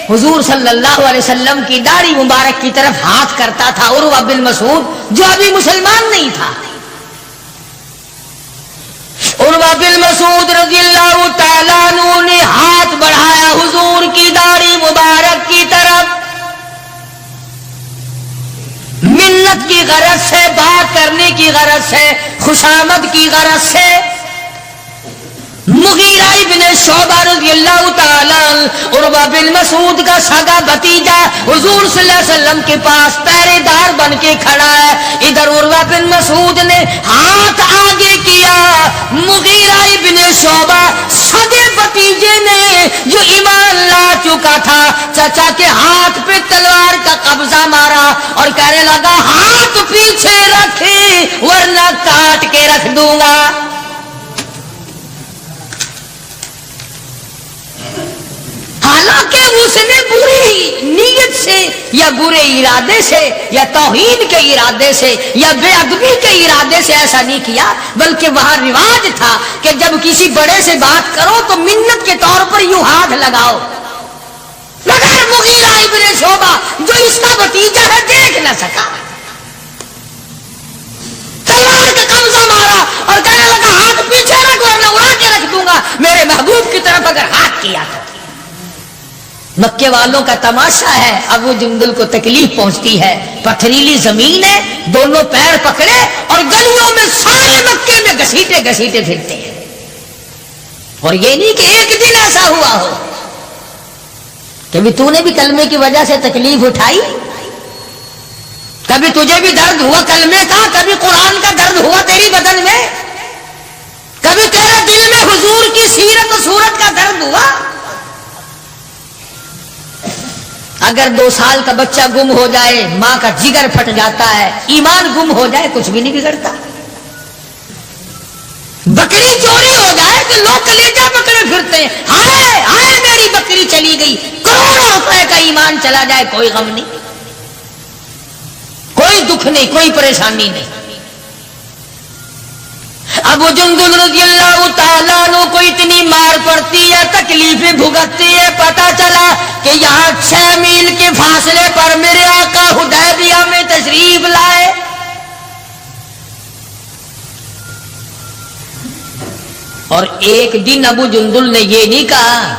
حضور صلی اللہ علیہ وسلم کی داڑھی مبارک کی طرف ہاتھ کرتا تھا عروہ بن مسعود جو ابھی مسلمان نہیں تھا۔ عروہ بن مسعود رضی اللہ تعالیٰ عنہ نے ہاتھ بڑھایا حضور کی داڑھی مبارک کی طرف، منت کی غرض سے، بات کرنے کی غرض سے، خوشامد کی غرض سے۔ مغیرہ ابن شعبہ رضی اللہ تعالی عروہ بن مسعود کا سگا بھتیجا حضور صلی اللہ علیہ وسلم کے پاس پہرے دار بن کے کھڑا ہے. ادھر عروہ بن مسعود نے ہاتھ آگے کیا. مغیرہ ابن شعبہ سگے بھتیجے نے جو ایمان لا چکا تھا چچا کے ہاتھ پہ تلوار کا قبضہ مارا اور کہنے لگا ہاتھ پیچھے رکھے ورنہ کاٹ کے رکھ دوں گا. حالانکہ اس نے بری نیت سے یا برے ارادے سے یا توہین کے ارادے سے یا بے ادبی کے ارادے سے ایسا نہیں کیا، بلکہ وہاں رواج تھا کہ جب کسی بڑے سے بات کرو تو منت کے طور پر یوں ہاتھ لگاؤ. مگر مغیرہ ابن شعبہ جو اس کا بھتیجا ہے دیکھ نہ سکا، تلوار کا قبضہ مارا اور کہنے لگا ہاتھ پیچھے رکھ ورنہ اڑا کے رکھ دوں گا میرے محبوب کی طرف اگر ہاتھ کیا تو. مکے والوں کا تماشا ہے. ابو جندل کو تکلیف پہنچتی ہے، پتھریلی زمین ہے، دونوں پیر پکڑے اور گلیوں میں سارے مکے میں گھسیٹے گھسیٹے پھرتے ہیں. اور یہ نہیں کہ ایک دن ایسا ہوا ہو کبھی تو نے بھی کلمے کی وجہ سے تکلیف اٹھائی، کبھی تجھے بھی درد ہوا کلمے کا، کبھی قرآن کا درد ہوا تیری بدن میں، کبھی تیرے دل میں حضور کی سیرت و صورت کا درد ہوا. اگر 2 سال کا بچہ گم ہو جائے ماں کا جگر پھٹ جاتا ہے، ایمان گم ہو جائے کچھ بھی نہیں بگڑتا. بکری چوری ہو جائے تو لوگ کلیجہ پکڑے پھرتے ہیں، ہائے ہائے میری بکری چلی گئی. کروڑوں روپے کا ایمان چلا جائے کوئی غم نہیں، کوئی دکھ نہیں، کوئی پریشانی نہیں. ابو جندل رضی اللہ تعالیٰ عنہ کو اتنی مار پڑتی ہے، تکلیفیں بھگتتی ہے. پتا چلا کہ یہاں 6 میل کے فاصلے پر میرے آقا حدیبیہ میں تشریف لائے. اور ایک دن ابو جندل نے یہ نہیں کہا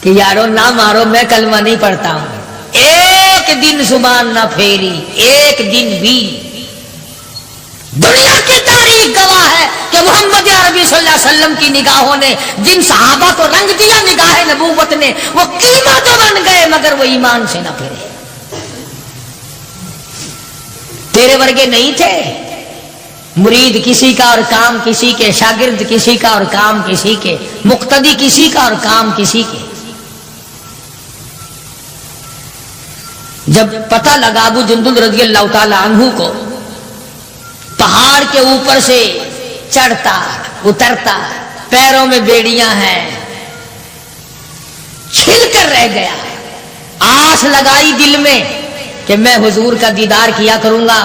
کہ یارو نہ مارو میں کلمہ نہیں پڑھتا ہوں. ایک دن زبان نہ پھیری، ایک دن بھی. دنیا کی تاریخ گواہ ہے کہ محمد عربی صلی اللہ علیہ وسلم کی نگاہوں نے جن صحابہ کو رنگ دیا نگاہ نبوت نے، وہ قیمت بن گئے مگر وہ ایمان سے نہ پھرے. تیرے ورگے نہیں تھے، مرید کسی کا اور کام کسی کے، شاگرد کسی کا اور کام کسی کے، مقتدی کسی کا اور کام کسی کے. جب پتہ لگا ابو جندل رضی اللہ تعالی عنہ کو پہاڑ کے اوپر سے چڑھتا اترتا، پیروں میں بیڑیاں ہیں، چھل کر رہ گیا. آس لگائی دل میں کہ میں حضور کا دیدار کیا کروں گا،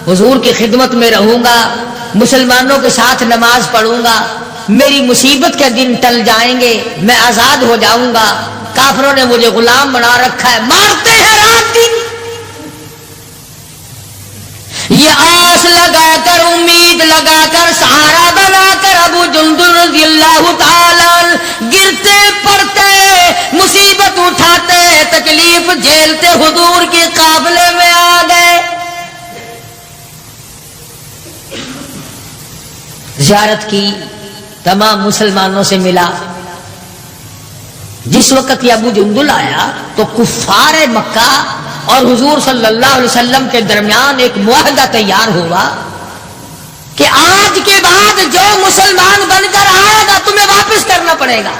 حضور کی خدمت میں رہوں گا، مسلمانوں کے ساتھ نماز پڑھوں گا، میری مصیبت کے دن ٹل جائیں گے، میں آزاد ہو جاؤں گا. کافروں نے مجھے غلام بنا رکھا ہے، مارتے ہیں رات دن. یہ آس لگا کر، امید لگا کر، سہارا بنا کر ابو جندل رضی اللہ تعالی گرتے پڑتے، مصیبت اٹھاتے، تکلیف جھیلتے حضور کے قافلے میں آ گئے. زیارت کی، تمام مسلمانوں سے ملا. جس وقت یہ ابو جندل آیا تو کفار مکہ اور حضور صلی اللہ علیہ وسلم کے درمیان ایک معاہدہ تیار ہوا کہ آج کے بعد جو مسلمان بن کر آئے گا تمہیں واپس کرنا پڑے گا،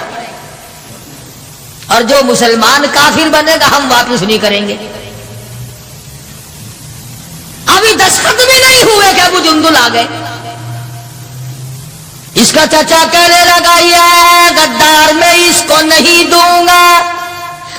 اور جو مسلمان کافر بنے گا ہم واپس نہیں کریں گے. ابھی دستخط بھی نہیں ہوئے کہ ابو جندل آ گئے. اس کا چچا کہنے لگا یہ غدار میں اس کو نہیں دوں گا.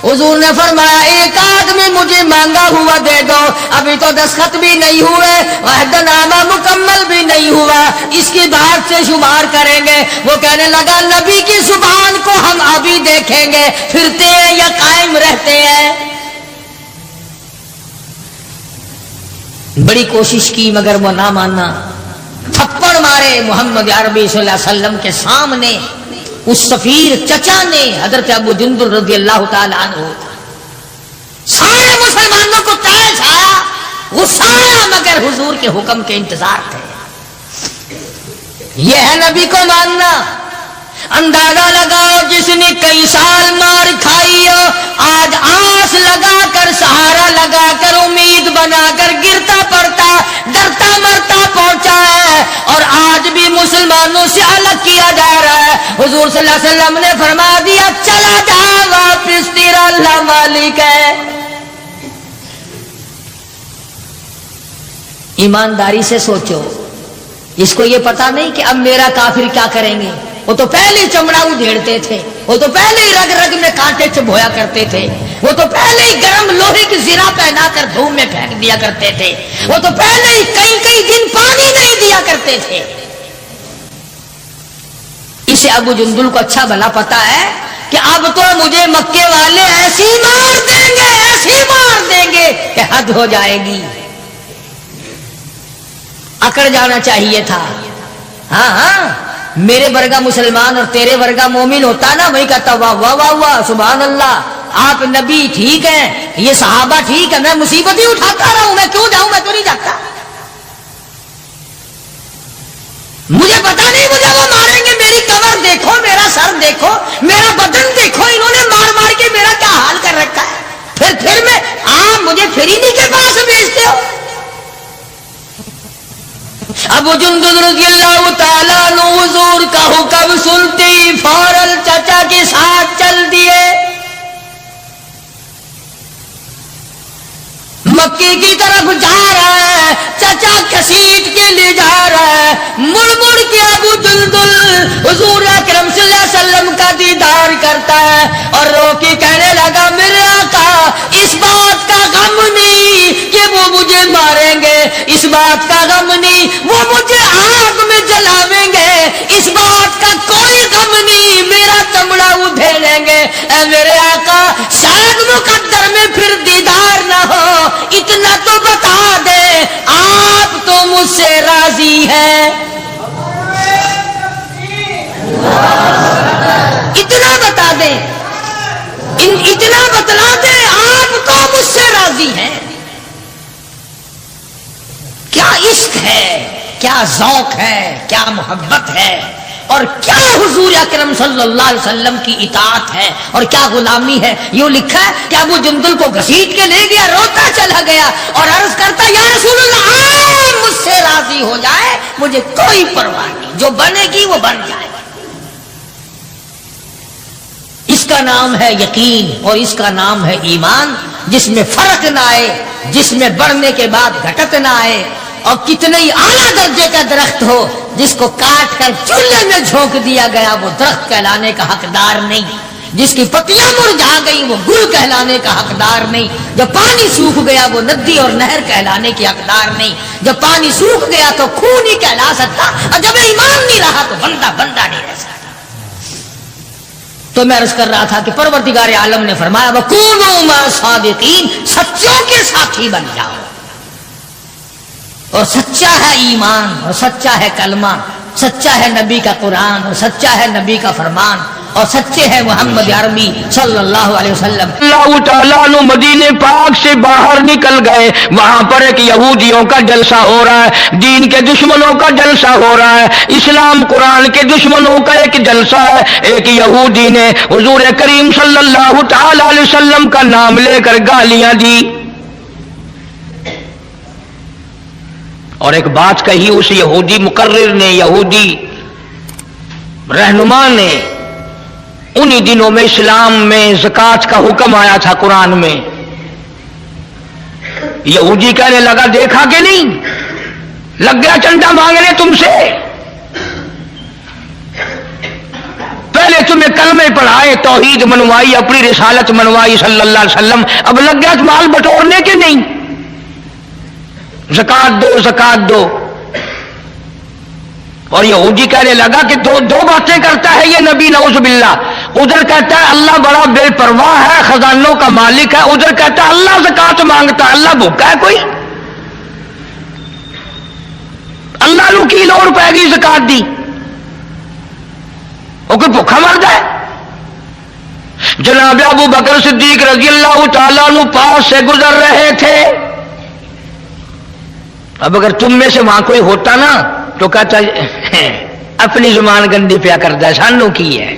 حضور نے فرمایا ایک آدمی مجھے مانگا ہوا دے دو، ابھی تو دستخط بھی نہیں ہوئے، عہد نامہ مکمل بھی نہیں ہوا، اس کی بات سے شمار کریں گے. وہ کہنے لگا نبی کی زبان کو ہم ابھی دیکھیں گے پھرتے ہیں یا قائم رہتے ہیں. بڑی کوشش کی مگر وہ نہ ماننا. تھپڑ مارے محمد عربی صلی اللہ علیہ وسلم کے سامنے. اس سفیر چچا نے حضرت ابو جندل رضی اللہ تعالی عنہ، سارے مسلمانوں کو تیش آیا، غصہ آیا، مگر حضور کے حکم کے انتظار تھے. یہ ہے نبی کو ماننا. اندازہ لگاؤ جس نے کئی سال مار کھائی ہو آج آس لگا کر سہارا لگا کر امید بنا کر گرتا پڑتا ڈرتا مرتا پہنچا ہے اور آج بھی مسلمانوں سے الگ کیا جا رہا ہے. حضور صلی اللہ علیہ وسلم نے فرما دیا چلا جا واپس تیرا اللہ مالک ہے. ایمانداری سے سوچو. اس کو یہ پتا نہیں کہ اب میرا کافر کیا کریں گے. وہ تو پہلے ہی چمڑا ادھیڑتے تھے, وہ تو پہلے ہی رگ رگ میں کانٹے چبھویا کرتے تھے, وہ تو پہلے ہی گرم لوہے کی زرہ پہنا کر دھوم میں پھینک دیا کرتے تھے, وہ تو پہلے ہی کئی دن پانی نہیں دیا کرتے تھے. اسے ابو جندل کو اچھا بھلا پتا ہے کہ اب تو مجھے مکے والے ایسی مار دیں گے کہ حد ہو جائے گی. اکڑ جانا چاہیے تھا. ہاں میرے ورگا مسلمان اور تیرے ورگا مومن ہوتا نا, وہی کہتا واہ واہ واہ واہ سبحان اللہ, آپ نبی ٹھیک ہیں, یہ صحابہ ٹھیک ہے, میں مصیبت ہی اٹھاتا رہا ہوں, میں کیوں جاؤں, میں تو نہیں جاتا. مجھے پتا نہیں مجھے وہ ماریں گے. میری کمر دیکھو, میرا سر دیکھو, میرا بدن دیکھو, انہوں نے مار کے میرا کیا حال کر رکھا ہے. پھر میں آپ مجھے فریدی کے پاس بھیجتے ہو. ابو جندل رضی اللہ تعالیٰ عنہ حضور کا حکم سنتے ہی فوراً چچا کے ساتھ چل دیے. مکے کی طرف جا رہا ہے, چچا گھسیٹ کے لے جا رہا ہے. مڑ کے ابو جندل حضور اکرم صلی اللہ علیہ وسلم کا دیدار کرتا ہے اور رو کے کہنے لگا میرے آقا اس بات کا غم نہیں کہ وہ مجھے ماریں گے, اس بات کا غم نہیں وہ مجھے آگ میں جلاویں گے, اس بات کا کوئی غم نہیں میرا چمڑا ادھیڑیں گے. اے میرے آقا شاید مقدر میں پھر دیدار نہ ہو, اتنا تو بتا دے آپ تو مجھ سے راضی ہیں. اتنا بتا دیں, اتنا بتلا دیں آپ تو مجھ سے راضی ہیں. کیا عشق ہے, کیا ذوق ہے, کیا محبت ہے, اور کیا حضور اکرم صلی اللہ علیہ وسلم کی اطاعت ہے اور کیا غلامی ہے. یوں لکھا ہے کہ ابو جندل کو گھسیٹ کے لے گیا, روتا چلا گیا اور عرض کرتا یا رسول اللہ آپ مجھ سے راضی ہو جائے, مجھے کوئی پرواہ نہیں, جو بنے گی وہ بن جائے. اس کا نام ہے یقین اور اس کا نام ہے ایمان, جس میں فرق نہ آئے, جس میں بڑھنے کے بعد گھٹت نہ آئے. اور کتنے ہی اعلیٰ درجے کا درخت ہو, جس کو کاٹ کر چولہے میں جھونک دیا گیا وہ درخت کہلانے کا حقدار نہیں, جس کی پتیاں مرجھا گئی وہ گل کہلانے کا حقدار نہیں, جب پانی سوکھ گیا وہ ندی اور نہر کہلانے کی حقدار نہیں, جب پانی سوکھ گیا تو خون نہیں کہلا سکتا, اور جب ایمان نہیں رہا تو بندہ نہیں رہ سکتا. تو میں عرض کر رہا تھا کہ پروردگار عالم نے فرمایا وَكُونُوا مَعَ الصَّادِقِينَ, سچوں کے ساتھی بن جاؤ. اور سچا ہے ایمان, اور سچا ہے کلمہ, سچا ہے نبی کا قرآن, اور سچا ہے نبی کا فرمان, اور سچے ہیں محمد عربی صلی اللہ علیہ وسلم. اللہ تعالیٰ عنہ مدینے پاک سے باہر نکل گئے. وہاں پر ایک یہودیوں کا جلسہ ہو رہا ہے, دین کے دشمنوں کا جلسہ ہو رہا ہے, اسلام قرآن کے دشمنوں کا ایک جلسہ ہے. ایک یہودی نے حضور کریم صلی اللہ تعالیٰ علیہ وسلم کا نام لے کر گالیاں دی اور ایک بات کہی اس یہودی مقرر نے, یہودی رہنما نے. انہی دنوں میں اسلام میں زکوٰۃ کا حکم آیا تھا قرآن میں. یہودی کہنے لگا دیکھا کہ نہیں, لگ گیا چندہ مانگنے تم سے. پہلے تمہیں کلمے پڑھائے, توحید منوائی, اپنی رسالت منوائی صلی اللہ علیہ وسلم, اب لگ گیا مال بٹورنے کے نہیں, زکوٰۃ دو زکوٰۃ دو. اور یہودی کہنے لگا کہ دو باتیں کرتا ہے یہ نبی نعوذ باللہ. ادھر کہتا ہے اللہ بڑا بے پرواہ ہے, خزانوں کا مالک ہے, ادھر کہتا ہے اللہ زکوٰۃ مانگتا ہے, اللہ بھوکا ہے کوئی, اللہ نو کی لوڑ پائے گی زکوٰۃ دی, وہ کوئی بھوکا مرد ہے. جناب ابو بکر صدیق رضی اللہ تعالیٰ عنہ پاس سے گزر رہے تھے. اب اگر تم میں سے وہاں کوئی ہوتا نا تو کہتا اپنی زبان گندی پیا کرتا ہے، سانو کی ہے،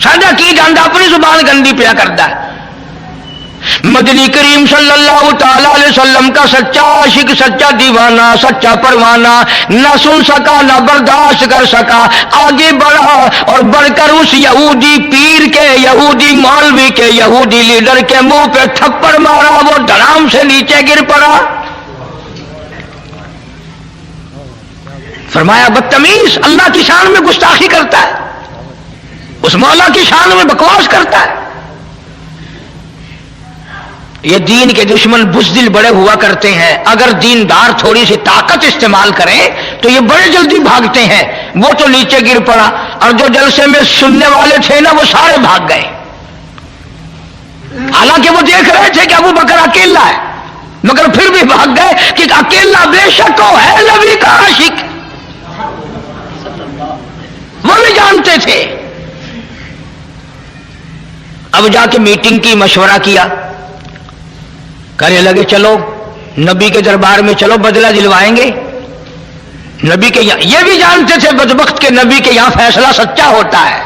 ساڈا کی جاندا اپنی زبان گندی پیا کرتا ہے۔ مدنی کریم صلی اللہ تعالی علیہ وسلم کا سچا عاشق، سچا دیوانہ، سچا پروانہ نہ سن سکا نہ برداشت کر سکا، آگے بڑھا اور بڑھ کر اس یہودی پیر کے، یہودی مولوی کے، یہودی لیڈر کے منہ پہ تھپڑ مارا، وہ دھڑام سے نیچے گر پڑا۔ فرمایا بدتمیز، اللہ کی شان میں گستاخی کرتا ہے، اس مولا کی شان میں بکواس کرتا ہے۔ یہ دین کے دشمن بزدل بڑے ہوا کرتے ہیں، اگر دیندار تھوڑی سی طاقت استعمال کریں تو یہ بڑے جلدی بھاگتے ہیں۔ وہ تو نیچے گر پڑا اور جو جلسے میں سننے والے تھے نا وہ سارے بھاگ گئے، حالانکہ وہ دیکھ رہے تھے کہ ابو بکر اکیلا ہے، مگر پھر بھی بھاگ گئے کہ اکیلا بے شک وہ ہے نبی کا عاشق، وہ بھی جانتے تھے۔ اب جا کے میٹنگ کی، مشورہ کیا، کہنے لگے چلو نبی کے دربار میں چلو، بدلہ دلوائیں گے نبی کے یہاں۔ یہ بھی جانتے تھے بدبخت کے نبی کے یہاں فیصلہ سچا ہوتا ہے،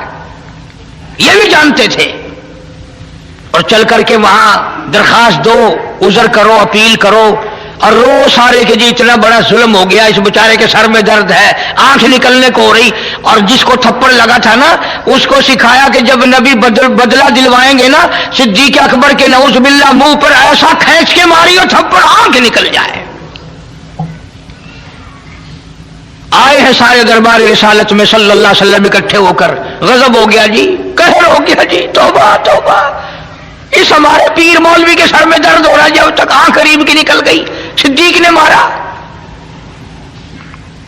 یہ بھی جانتے تھے، اور چل کر کے وہاں درخواست دو، عذر کرو، اپیل کرو، اور رو سارے کہ جی اتنا بڑا ظلم ہو گیا، اس بیچارے کے سر میں درد ہے، آنکھ نکلنے کو ہو رہی، اور جس کو تھپڑ لگا تھا نا اس کو سکھایا کہ جب نبی بدلہ دلوائیں گے نا صدیق اکبر کے نعوذ باللہ منہ پر ایسا کھینچ کے ماری اور تھپڑ آنکھ نکل جائے۔ آئے ہیں سارے دربار رسالت میں صلی اللہ علیہ وسلم اکٹھے ہو کر، غضب ہو گیا جی، قہر ہو گیا جی، توبہ توبہ، اس ہمارے پیر مولوی کے سر میں درد ہو رہا ہے، جب تک آنکھ قریب کی نکل گئی، صدیق نے مارا۔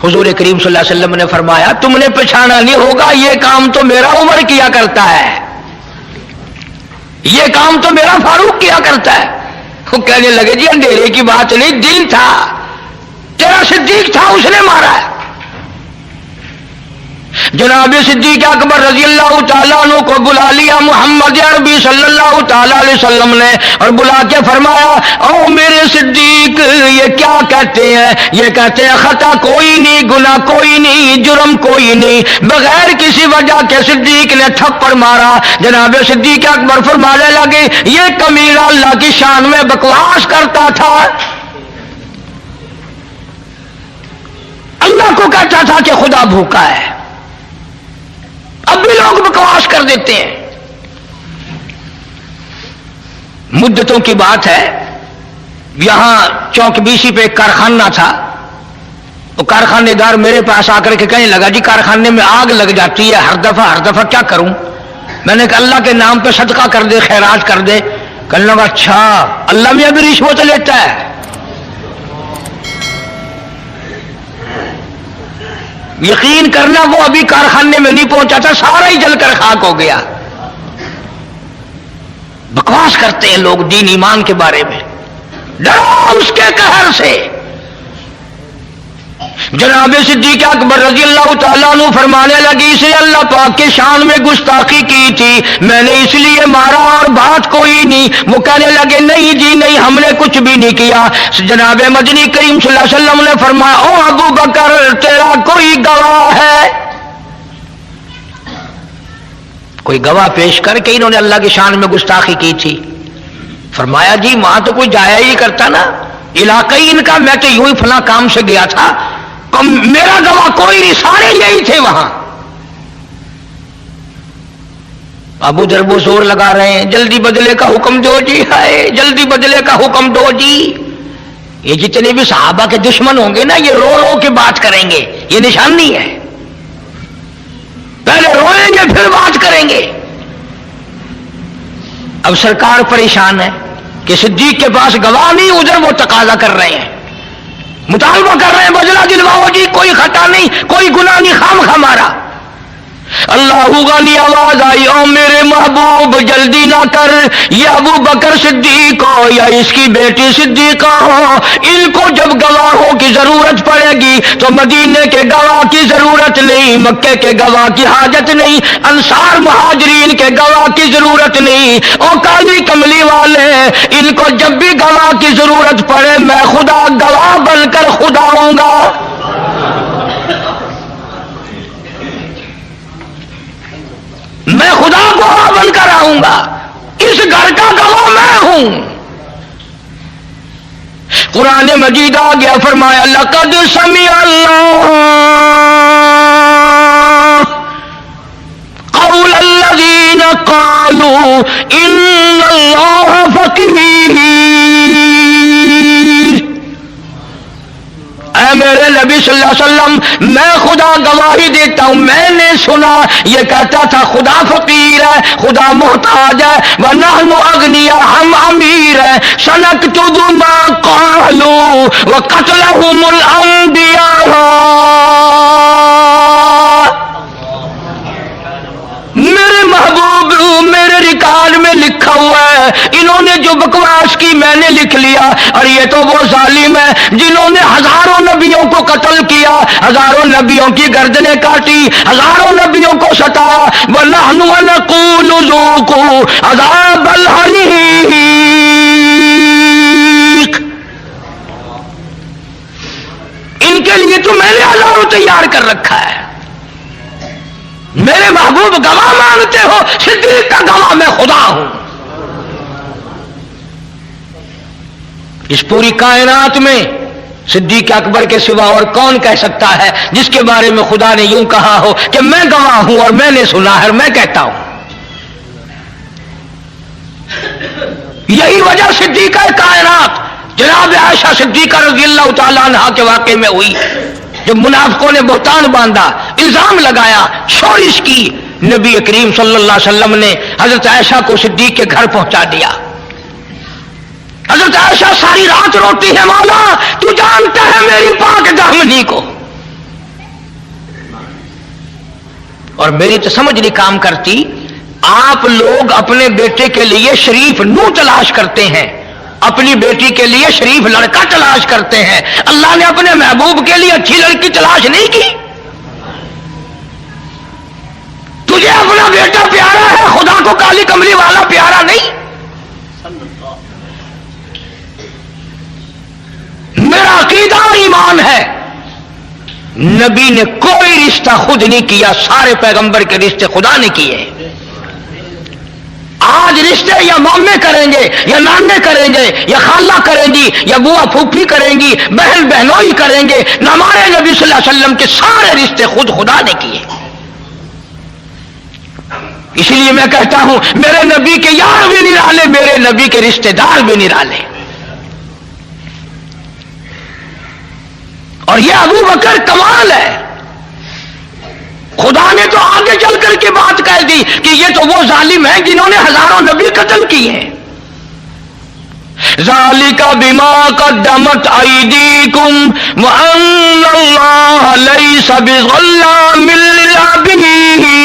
حضور کریم صلی اللہ علیہ وسلم نے فرمایا تم نے پہچانا نہیں ہوگا، یہ کام تو میرا عمر کیا کرتا ہے، یہ کام تو میرا فاروق کیا کرتا ہے۔ وہ کہنے لگے جی اندھیرے کی بات نہیں، دن تھا، تیرا صدیق تھا، اس نے مارا ہے۔ جناب صدیق اکبر رضی اللہ تعالیٰ عنہ کو بلا لیا محمد عربی صلی اللہ تعالیٰ علیہ وسلم نے، اور بلا کے فرمایا او میرے صدیق، یہ کیا کہتے ہیں؟ یہ کہتے ہیں خطا کوئی نہیں، گناہ کوئی نہیں، جرم کوئی نہیں، بغیر کسی وجہ کے صدیق نے تھپڑ مارا۔ جناب صدیق اکبر فرمانے لگے یہ کمینہ اللہ کی شان میں بکواس کرتا تھا، اللہ کو کہتا تھا کہ خدا بھوکا ہے، اب بھی لوگ بکواس کر دیتے ہیں۔ مدتوں کی بات ہے، یہاں چوک بیسی پہ ایک کارخانہ تھا، وہ کارخانے دار میرے پاس آ کر کے کہنے لگا جی کارخانے میں آگ لگ جاتی ہے ہر دفعہ کیا کروں؟ میں نے کہا اللہ کے نام پہ صدقہ کر دے، خیرات کر دے۔ کہنے لگا اچھا اللہ میں بھی رشوت لیتا ہے؟ یقین کرنا وہ ابھی کارخانے میں نہیں پہنچا تھا، سارا ہی جل کر خاک ہو گیا۔ بکواس کرتے ہیں لوگ دین ایمان کے بارے میں، ڈرو اس کے قہر سے۔ جناب صدیق اکبر رضی اللہ تعالیٰ عنہ فرمانے لگی اسے اللہ پاک کے شان میں گستاخی کی تھی، میں نے اس لیے مارا اور بات کوئی نہیں۔ وہ کہنے لگے نہیں جی نہیں، ہم نے کچھ بھی نہیں کیا۔ جناب مدنی کریم صلی اللہ علیہ وسلم نے فرمایا او ابو بکر تیرا کوئی گواہ ہے؟ کوئی گواہ پیش کر کے انہوں نے اللہ کی شان میں گستاخی کی تھی؟ فرمایا جی وہاں تو کوئی جایا ہی کرتا نا، علاقائی ان کا، میں تو یوں ہی فلاں کام سے گیا تھا، میرا گواہ کوئی نہیں، سارے یہی تھے وہاں۔ ابو دربو زور لگا رہے ہیں جلدی بدلے کا حکم دو جی، ہائے جلدی بدلے کا حکم دو جی۔ یہ جتنے بھی صحابہ کے دشمن ہوں گے نا یہ رو رو کے بات کریں گے، یہ نشانی ہے، پہلے روئیں گے پھر بات کریں گے۔ اب سرکار پریشان ہے کہ صدیق کے پاس گواہ نہیں، ادھر وہ تقاضا کر رہے ہیں، مطالبہ کر رہے ہیں بدلہ دلواؤ جی، کوئی خطا نہیں، کوئی گناہ نہیں، خام خواہ مارا۔ اللہ غنی آواز آئی او میرے محبوب جلدی نہ کر، یہ ابو بکر صدیق ہو یا اس کی بیٹی صدیقہ ہو، ان کو جب گواہوں کی ضرورت پڑے گی تو مدینے کے گواہ کی ضرورت نہیں، مکے کے گواہ کی حاجت نہیں، انصار مہاجرین کے گواہ کی ضرورت نہیں، او کالی کملی والے ان کو جب بھی گواہ کی ضرورت پڑے میں خدا گواہ بن کر خدا ہوں گا۔ میں خدا گواہ بن کر آؤں گا، اس گھر کا گواہ میں ہوں۔ قرآن مجید آ گیا، فرمایا لقد سمع اللہ قول الذین قالوا ان اللہ فقیر۔ اے میرے نبی صلی اللہ علیہ وسلم، میں خدا گواہی دیتا ہوں، میں نے سنا یہ کہتا تھا خدا فقیر ہے، خدا محتاج ہے، وَنَحْنُ أَغْنِيَاءُ، ہم امیر ہیں۔ سَنَكْتُبُ مَا قَالُوا وَقَتْلَهُمُ الْأَنْبِيَاءَ۔ میرے محبوب میرے ریکارڈ میں لکھا ہوا ہے، انہوں نے جو بکواس کی میں نے لکھ لیا، اور یہ تو وہ ظالم ہے جنہوں نے ہزاروں نبیوں کو قتل کیا، ہزاروں نبیوں کی گردنیں کاٹی، ہزاروں نبیوں کو ستایا۔ وَنَحْنُ وَنَقُولُ ذُوقُوا عَذَابَ الْحَرِيقِ۔ ان کے لیے تو میں نے ہزاروں تیار کر رکھا ہے۔ میرے محبوب گواہ مانتے ہو، صدیق کا گواہ میں خدا ہوں۔ اس پوری کائنات میں صدیق اکبر کے سوا اور کون کہہ سکتا ہے جس کے بارے میں خدا نے یوں کہا ہو کہ میں گواہ ہوں اور میں نے سنا ہے اور میں کہتا ہوں۔ یہی وجہ صدیقہ کائنات جناب عائشہ صدیقہ رضی اللہ تعالیٰ عنہا کے واقعے میں ہوئی، جب منافقوں نے بہتان باندھا، الزام لگایا، شورش کی، نبی کریم صلی اللہ علیہ وسلم نے حضرت عائشہ کو صدیق کے گھر پہنچا دیا۔ حضرت عائشہ ساری رات روتی ہے، مولا تو جانتا ہے میری پاک دامنی کو، اور میری تو سمجھ نہیں کام کرتی۔ آپ لوگ اپنے بیٹے کے لیے شریف نو تلاش کرتے ہیں، اپنی بیٹی کے لیے شریف لڑکا تلاش کرتے ہیں، اللہ نے اپنے محبوب کے لیے اچھی لڑکی تلاش نہیں کی؟ تجھے اپنا بیٹا پیارا ہے، خدا کو کالی کملی والا پیارا نہیں؟ میرا عقیدہ اور ایمان ہے، نبی نے کوئی رشتہ خود نہیں کیا، سارے پیغمبر کے رشتے خدا نے کیے۔ آج رشتے یا مامے کریں گے یا نانے کریں گے یا خالہ کریں گی یا بوا پھوپھی کریں گی، بہن بہنوئی کریں گے، نہ ہمارے نبی صلی اللہ علیہ وسلم کے سارے رشتے خود خدا نے کیے۔ اس لیے میں کہتا ہوں میرے نبی کے یار بھی نرالے، میرے نبی کے رشتے دار بھی نرالے۔ اور یہ ابو بکر کمال ہے، خدا نے تو آگے چل کر کے بات کہہ دی کہ یہ تو وہ ظالم ہیں جنہوں نے ہزاروں نبی قتل کیے ہیں۔ ذالک بما قدمت ایدیکم وان اللہ لیس بظلام للعبید۔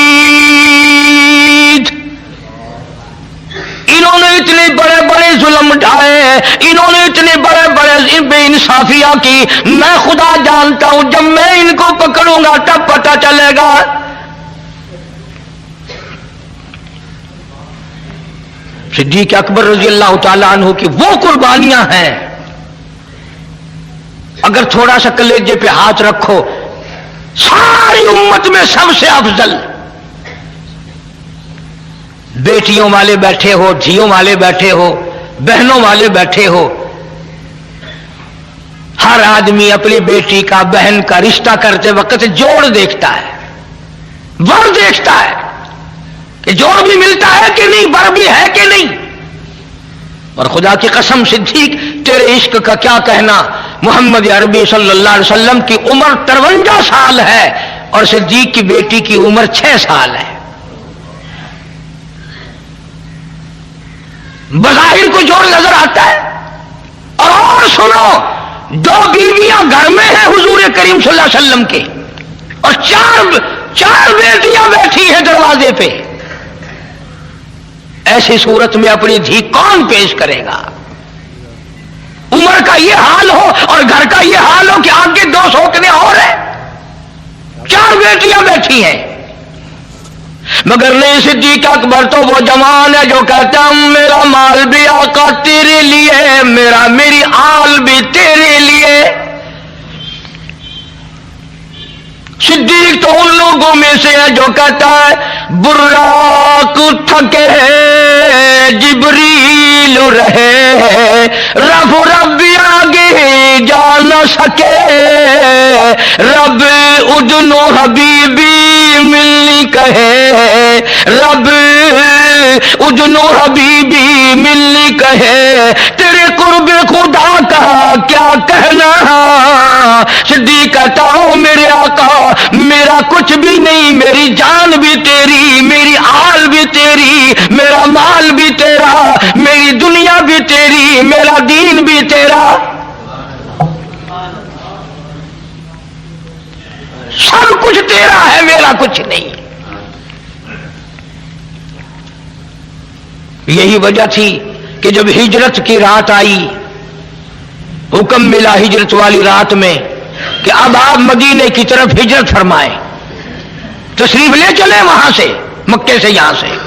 انہوں نے اتنے بڑے بڑے ظلم ڈھائے ہیں، انہوں نے اتنے بڑے بڑے بے انصافیاں کی، میں خدا جانتا ہوں جب میں ان کو پکڑوں گا تب پتہ چلے گا۔ صدیق اکبر رضی اللہ تعالیٰ عنہ کی وہ قربانیاں ہیں، اگر تھوڑا سا کلیجے پہ ہاتھ رکھو، ساری امت میں سب سے افضل۔ بیٹیوں والے بیٹھے ہو، دھیوں والے بیٹھے ہو، بہنوں والے بیٹھے ہو، ہر آدمی اپنی بیٹی کا بہن کا رشتہ کرتے وقت جوڑ دیکھتا ہے، ور دیکھتا ہے کہ جوڑ بھی ملتا ہے کہ نہیں، بر بھی ہے کہ نہیں۔ اور خدا کی قسم صدیق تیرے عشق کا کیا کہنا، محمد عربی صلی اللہ علیہ وسلم کی عمر 53 سال ہے اور صدیق کی بیٹی کی عمر 6 سال ہے۔ بظاہر کو جوڑ نظر آتا ہے، اور سنو، 2 بیویاں گھر میں ہیں حضور کریم صلی اللہ علیہ وسلم کے، اور چار بیٹیاں بیٹھی ہیں دروازے پہ۔ ایسی صورت میں اپنی دھی کون پیش کرے گا؟ عمر کا یہ حال ہو اور گھر کا یہ حال ہو کہ آگے 2 سوکنے اور ہیں، 4 بیٹیاں بیٹھی ہیں۔ مگر نہیں، صدیق اکبر تو وہ جوان ہے جو کہتا ہوں میرا مال بھی آقا تیرے لیے، میری آل بھی تیرے لیے۔ صدیق تو ان لوگوں میں سے ہے جو کہتا ہے براق تھکے جبریل رہے رب آگے جا نہ سکے رب ادنو حبیبی ملنی کہے رب ادنو حبیبی ملنی کہے تیرے قرب خدا کا کیا کہنا صدیق کہتا ہوں میرے آقا میرا کچھ بھی نہیں میری جان بھی تیری میری آل بھی تیری میرا مال بھی تیرا میری دنیا بھی تیری میرا دین بھی تیرا سب کچھ تیرا ہے میرا کچھ نہیں. یہی وجہ تھی کہ جب ہجرت کی رات آئی حکم ملا ہجرت والی رات میں کہ اب آپ مدینے کی طرف ہجرت فرمائیں تشریف لے چلیں وہاں سے مکے سے یہاں سے.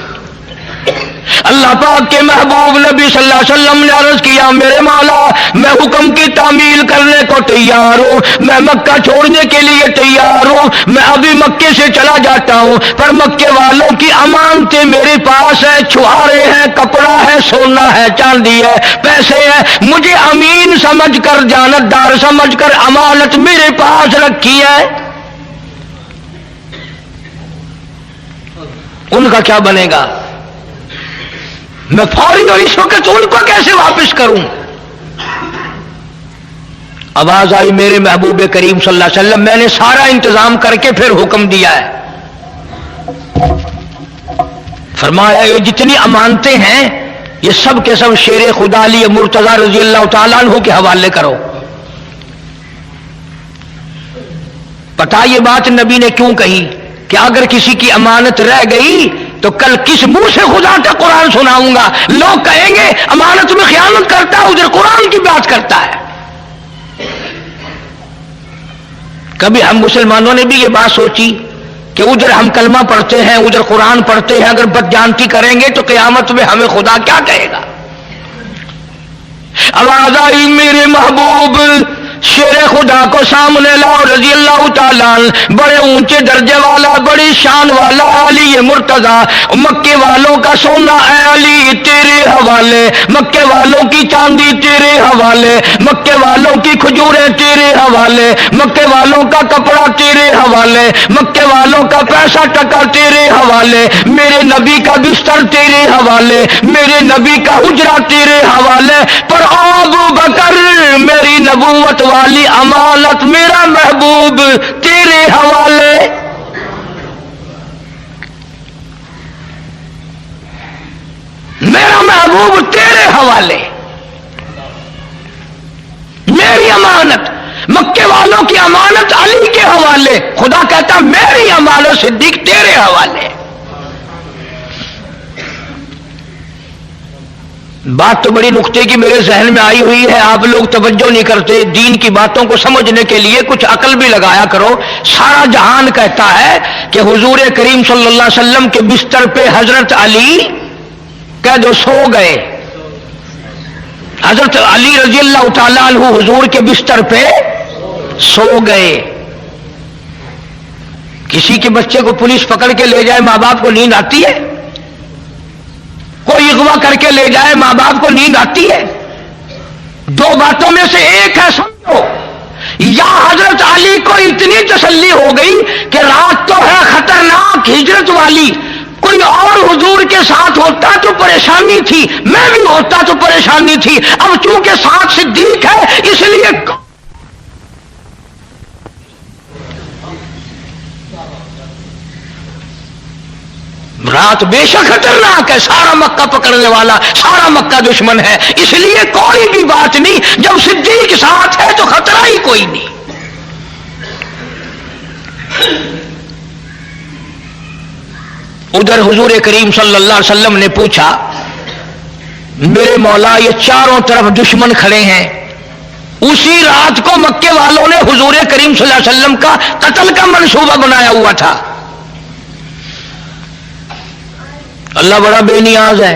اللہ پاک کے محبوب نبی صلی اللہ علیہ وسلم نے عرض کیا میرے مولا میں حکم کی تعمیل کرنے کو تیار ہوں میں مکہ چھوڑنے کے لیے تیار ہوں میں ابھی مکے سے چلا جاتا ہوں پر مکے والوں کی امانتیں میرے پاس ہے چھہارے ہیں کپڑا ہے سونا ہے چاندی ہے پیسے ہیں مجھے امین سمجھ کر جانتدار سمجھ کر امانت میرے پاس رکھی ہے. ان کا کیا بنے گا میں فوری اور اس وقت ان کو کیسے واپس کروں. آواز آئی میرے محبوب کریم صلی اللہ علیہ وسلم میں نے سارا انتظام کر کے پھر حکم دیا ہے فرمایا یہ جتنی امانتیں ہیں یہ سب کے سب شیر خدا علی مرتضی رضی اللہ تعالیٰ عنہ کے حوالے کرو. پتا یہ بات نبی نے کیوں کہی کہ اگر کسی کی امانت رہ گئی تو کل کس منہ سے خدا کا قرآن سناؤں گا لوگ کہیں گے امانت میں خیانت کرتا ہے ادھر قرآن کی بات کرتا ہے. کبھی ہم مسلمانوں نے بھی یہ بات سوچی کہ ادھر ہم کلمہ پڑھتے ہیں ادھر قرآن پڑھتے ہیں اگر بدجانتی کریں گے تو قیامت میں ہمیں خدا کیا کہے گا. آواز آئی میرے محبوب شیر خدا کو سامنے لاؤ رضی اللہ تعالیٰ بڑے اونچے درجے والا بڑی شان والا علی مرتضی مکے والوں کا سونا اے علی تیرے حوالے مکے والوں کی چاندی تیرے حوالے مکے والوں کی کھجوریں تیرے حوالے مکے والوں کا کپڑا تیرے حوالے مکے والوں کا پیسہ ٹکا تیرے حوالے میرے نبی کا بستر تیرے حوالے میرے نبی کا حجرہ تیرے حوالے پر ابو بکر میری نبوت والی امانت میرا محبوب تیرے حوالے. میرا محبوب تیرے حوالے میری امانت مکے والوں کی امانت علی کے حوالے خدا کہتا میری امانت صدیق تیرے حوالے. بات تو بڑی نقطے کی میرے ذہن میں آئی ہوئی ہے آپ لوگ توجہ نہیں کرتے دین کی باتوں کو سمجھنے کے لیے کچھ عقل بھی لگایا کرو. سارا جہان کہتا ہے کہ حضور کریم صلی اللہ علیہ وسلم کے بستر پہ حضرت علی کہہ دو سو گئے. حضرت علی رضی اللہ تعالیٰ عنہ حضور کے بستر پہ سو گئے. کسی کے بچے کو پولیس پکڑ کے لے جائے ماں باپ کو نیند آتی ہے؟ کوئی اغوا کر کے لے جائے ماں باپ کو نیند آتی ہے؟ دو باتوں میں سے ایک ہے سمجھو یا حضرت علی کو اتنی تسلی ہو گئی کہ رات تو ہے خطرناک ہجرت والی کوئی اور حضور کے ساتھ ہوتا تو پریشانی تھی میں بھی ہوتا تو پریشانی تھی اب چونکہ ساتھ صدیق ہے اس لیے رات بے شک خطرناک ہے سارا مکہ پکڑنے والا سارا مکہ دشمن ہے اس لیے کوئی بھی بات نہیں جب صدیق ساتھ ہے تو خطرہ ہی کوئی نہیں. ادھر حضور کریم صلی اللہ علیہ وسلم نے پوچھا میرے مولا یہ چاروں طرف دشمن کھڑے ہیں اسی رات کو مکے والوں نے حضور کریم صلی اللہ علیہ وسلم کا قتل کا منصوبہ بنایا ہوا تھا. اللہ بڑا بے نیاز ہے.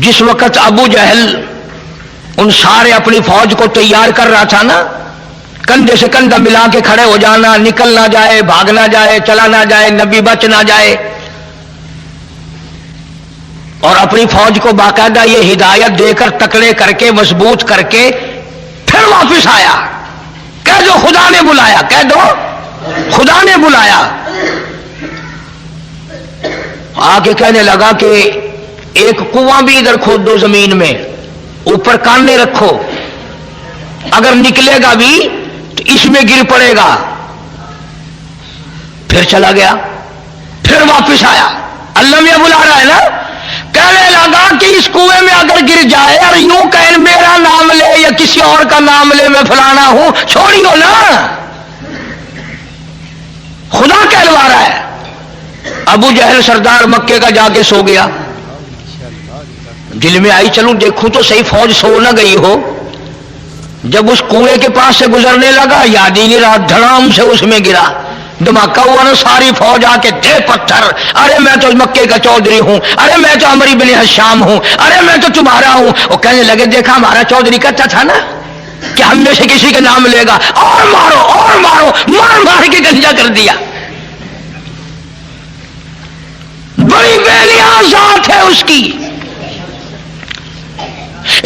جس وقت ابو جہل ان سارے اپنی فوج کو تیار کر رہا تھا نا کندھے سے کندھا ملا کے کھڑے ہو جانا، نکل نہ جائے، بھاگ نہ جائے، چلا نہ جائے، نبی بچ نہ جائے. اور اپنی فوج کو باقاعدہ یہ ہدایت دے کر تکڑے کر کے مضبوط کر کے پھر واپس آیا. کہہ دو خدا نے بلایا، کہہ دو خدا نے بلایا. آ کے کہنے لگا کہ ایک کنواں بھی ادھر کھود دو زمین میں، اوپر کانے رکھو، اگر نکلے گا بھی تو اس میں گر پڑے گا. پھر چلا گیا، پھر واپس آیا. اللہ میں بلا رہا ہے نا. کہنے لگا کہ اس کنویں میں اگر گر جائے اور یوں کہ میرا نام لے یا کسی اور کا نام لے، میں فلانا ہوں، چھوڑیو نا، خدا کہلوا رہا ہے. ابو جہل سردار مکے کا جا کے سو گیا. دل میں آئی چلوں دیکھوں تو صحیح فوج سو نہ گئی ہو. جب اس کنویں کے پاس سے گزرنے لگا یاد ہی نہیں رہا، دھڑام سے اس میں گرا. دھماکہ ہوا نا، ساری فوج آ کے دے پتھر. ارے میں تو مکے کا چودھری ہوں، ارے میں تو عمرو بن حشام ہوں، ارے میں تو تمہارا ہوں. وہ کہنے لگے دیکھا ہمارا چودھری کہتا تھا نا کہ ہم میں سے کسی کا نام لے گا، اور مارو اور مارو، مار مار کے گنجا کر دیا. بڑی بے ذات ہے اس کی.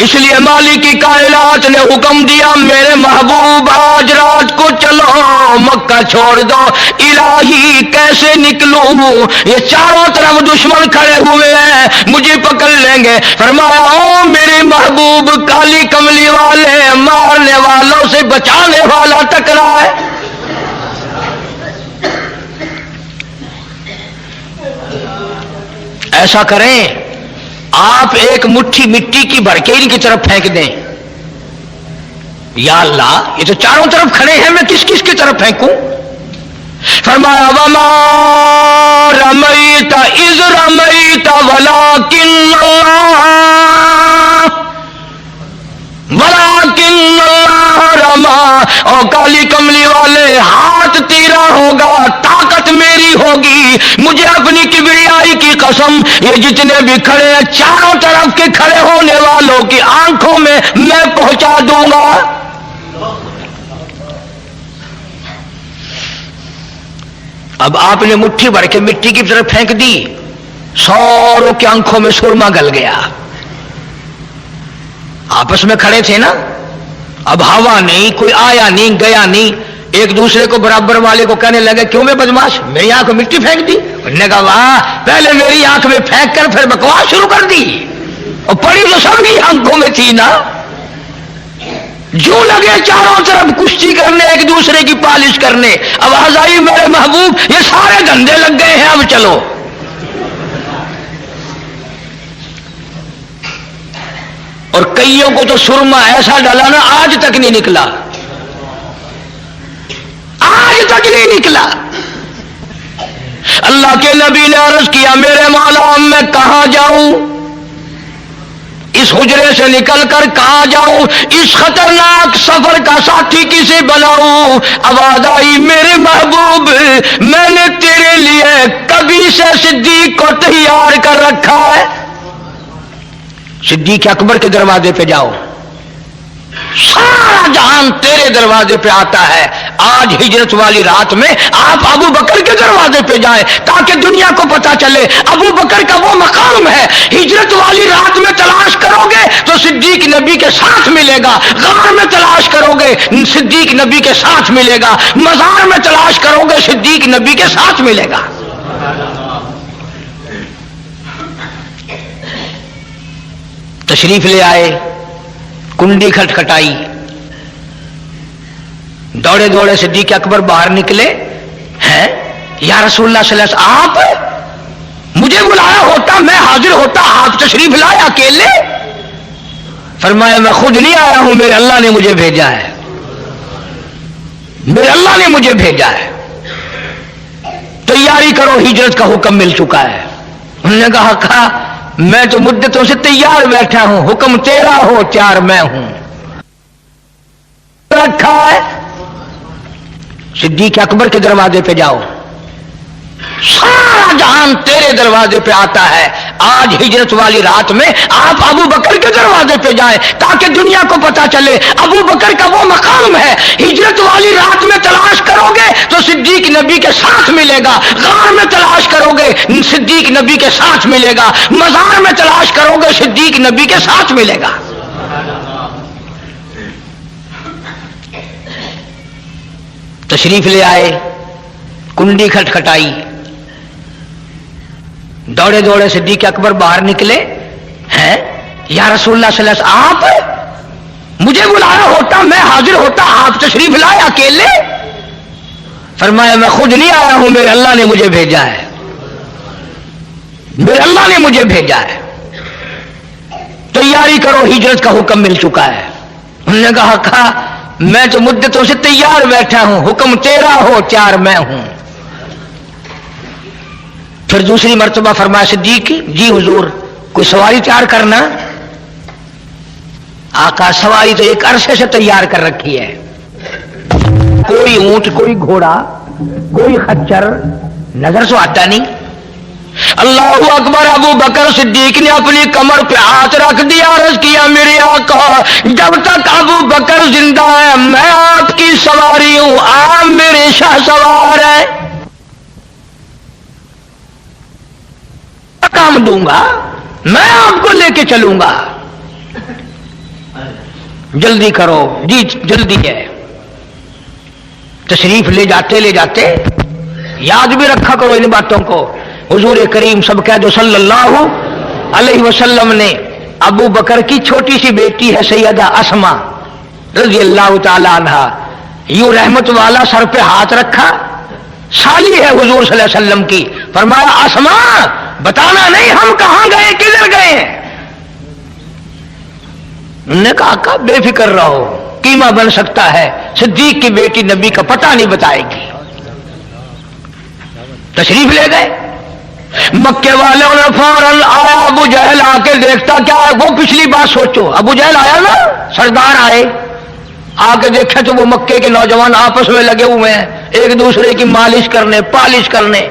اس لیے مالک کی کائنات نے حکم دیا میرے محبوب آج رات کو چلو مکہ چھوڑ دو. الہی کیسے نکلوں، یہ چاروں طرف دشمن کھڑے ہوئے ہیں، مجھے پکڑ لیں گے. فرمایا او میرے محبوب، کالی کملی والے مارنے والوں سے بچانے والا ٹکرا ہے. ایسا کریں آپ ایک مٹھی مٹی کی بھر کے ان کی طرف پھینک دیں. یا اللہ یہ تو چاروں طرف کھڑے ہیں، میں کس کس کی طرف پھینکوں؟ فرمایا وما رمیت اذ رمیت ولکن اللہ رما. اور کالی کملی والے ہاتھ تیرا ہوگا، طاقت میری ہوگی. مجھے اپنی کبریائی کی قسم، یہ جتنے بھی کھڑے ہیں چاروں طرف کے کھڑے ہونے والوں کی آنکھوں میں میں پہنچا دوں گا. اب آپ نے مٹھی بھر کے مٹی کی طرف پھینک دی، سوروں کی آنکھوں میں سرما گل گیا. آپس میں کھڑے تھے نا، اب ہوا نہیں، کوئی آیا نہیں گیا نہیں. ایک دوسرے کو برابر والے کو کہنے لگے کیوں میں بدماش میری آنکھ میں مٹی پھینک دی. انہوں نے کہا واہ، پہلے میری آنکھ میں پھینک کر پھر بکواس شروع کر دی، اور پڑی تو سب کی آنکھوں میں تھی نا. جو لگے چاروں طرف کشتی کرنے، ایک دوسرے کی پالش کرنے. آواز آئی میرے محبوب یہ سارے دھندے لگ گئے ہیں، اب چلو. اور کئیوں کو تو سرما ایسا ڈالا نا آج تک نہیں نکلا، آج تک نہیں نکلا. اللہ کے نبی نے عرض کیا میرے مولا میں کہاں جاؤں، اس حجرے سے نکل کر کہاں جاؤں، اس خطرناک سفر کا ساتھی کسے بناؤں. آواز آئی میرے محبوب میں نے تیرے لیے کبھی سے صدیق کو تیار کر رکھا ہے. صدیق اکبر کے دروازے پہ جاؤ، سارا جہان تیرے دروازے پہ آتا ہے. آج ہجرت والی رات میں آپ ابو بکر کے دروازے پہ جائیں تاکہ دنیا کو پتا چلے ابو بکر کا وہ مقام ہے. ہجرت والی رات میں تلاش کرو گے تو صدیق نبی کے ساتھ ملے گا، غار میں تلاش کرو گے صدیق نبی کے ساتھ ملے گا، مزار میں تلاش کرو گے صدیق نبی کے ساتھ ملے گا. تشریف لے آئے، کنڈی کھٹکھٹائی، دوڑے دوڑے صدیق اکبر باہر نکلے ہیں. یا رسول اللہ صلی اللہ علیہ وسلم آپ مجھے بلایا ہوتا میں حاضر ہوتا، آپ تشریف لائے اکیلے. فرمایا میں خود نہیں آیا ہوں، میرے اللہ نے مجھے بھیجا ہے، میرے اللہ نے مجھے بھیجا ہے. تیاری کرو، ہجرت کا حکم مل چکا ہے. انہوں نے کہا میں تو مدتوں سے تیار بیٹھا ہوں، حکم تیرا ہو تیار میں ہوں. رکھا ہے صدیق اکبر کے دروازے پہ جاؤ، سارا جہان تیرے دروازے پہ آتا ہے. آج ہجرت والی رات میں آپ ابو بکر کے دروازے پہ جائیں تاکہ دنیا کو پتا چلے ابو بکر کا وہ مقام ہے. ہجرت والی رات میں تلاش کرو گے تو صدیق نبی کے ساتھ ملے گا, غار میں تلاش کرو گے صدیق نبی کے ساتھ ملے گا, مزار میں تلاش کرو گے صدیق نبی کے ساتھ ملے گا. تشریف لے آئے, کنڈی کھٹکھٹائی, دوڑے دوڑے صدیق اکبر باہر نکلے. ہیں یا رسول اللہ صلی اللہ علیہ وسلم, آپ مجھے بلایا ہوتا میں حاضر ہوتا, آپ تشریف لائے اکیلے. فرمایا میں خود نہیں آیا ہوں, میرے اللہ نے مجھے بھیجا ہے, میرے اللہ نے مجھے بھیجا ہے. تیاری کرو, ہجرت کا حکم مل چکا ہے. انہوں نے کہا میں تو مدتوں سے تیار بیٹھا ہوں, حکم تیرا ہو تیار میں ہوں. پھر دوسری مرتبہ فرمایا صدیق جی حضور کوئی سواری تیار کرنا. آقا سواری تو ایک عرصے سے تیار کر رکھی ہے, کوئی اونٹ کوئی گھوڑا کوئی خچر نظر سے آتا نہیں. اللہ اکبر. ابو بکر صدیق نے اپنی کمر پہ ہاتھ رکھ دیا, عرض کیا میرے آقا جب تک ابو بکر زندہ ہے میں آپ کی سواری ہوں, آپ میرے شاہ سوار ہیں. کام دوں گا, میں آپ کو لے کے چلوں گا. جلدی کرو, جی جلدی ہے. تشریف لے جاتے یاد بھی رکھا کرو ان باتوں کو. حضور کریم سب کہہ دو صلی اللہ علیہ وسلم نے ابو بکر کی چھوٹی سی بیٹی ہے سیدہ اسما رضی اللہ تعالی عنہا, یوں رحمت والا سر پہ ہاتھ رکھا, سالی ہے حضور صلی اللہ علیہ وسلم کی. فرمایا اسما بتانا نہیں ہم کہاں گئے کدھر گئے ہیں. انہوں نے کہا آقا بے فکر رہو, قیمہ بن سکتا ہے, صدیق کی بیٹی نبی کا پتہ نہیں بتائے گی. تشریف لے گئے. مکے والوں نے فوراً آیا, ابو جہل آ کے دیکھتا کیا وہ پچھلی بات سوچو, ابو جہل آیا نا, سردار آئے, آ کے دیکھا تو وہ مکے کے نوجوان آپس میں لگے ہوئے ہیں ایک دوسرے کی مالش کرنے پالش کرنے.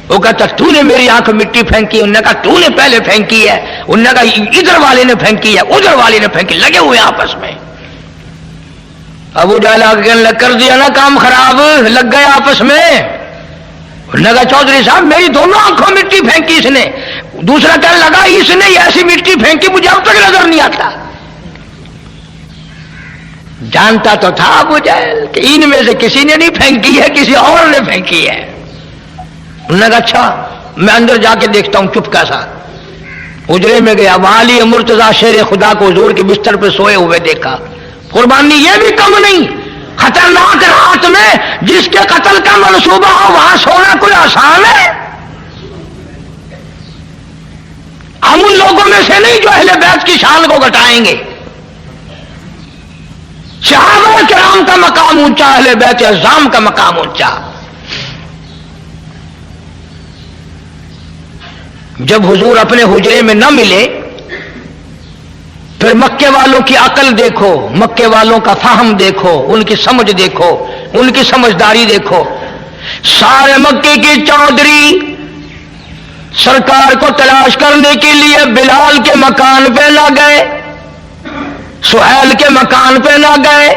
وہ کہتا تو نے میری آنکھ مٹی پھینکی, انہوں نے کہا تو نے پہلے پھینکی ہے, انہوں نے کہا ادھر والے نے پھینکی ہے ادھر والے نے پھینکی, لگے ہوئے آپس میں. ابو جہل آ کے کر دیا نا کام خراب, لگ گئے آپس میں. انہوں نے کہا چودھری صاحب میری دونوں آنکھوں مٹی پھینکی اس نے. دوسرا کہنے لگا اس نے ایسی مٹی پھینکی مجھے اب تک نظر نہیں آتا. جانتا تو تھا ابو جہل کہ ان میں سے کسی نے نہیں پھینکی ہے, کسی اور نے پھینکی ہے. انہوں نے کہا اچھا میں اندر جا کے دیکھتا ہوں. چپ کیسا حجرے میں گیا, والی مرتضی شیر خدا کو حضور کے بستر پہ سوئے ہوئے دیکھا. قربانی یہ بھی کم نہیں, خطرناک رات میں جس کے قتل کا منصوبہ ہو وہاں سونا کوئی آسان ہے؟ ہم ان لوگوں میں سے نہیں جو اہل بیت کی شان کو گھٹائیں گے. صحابہ کرام کا مقام اونچا, اہل بیت اعظام کا مقام اونچا. جب حضور اپنے حجرے میں نہ ملے پھر مکے والوں کی عقل دیکھو, مکے والوں کا فہم دیکھو, ان کی سمجھ دیکھو, ان کی سمجھداری دیکھو. سارے مکے کی چودھری سرکار کو تلاش کرنے کے لیے بلال کے مکان پہ نہ گئے, سہیل کے مکان پہ نہ گئے,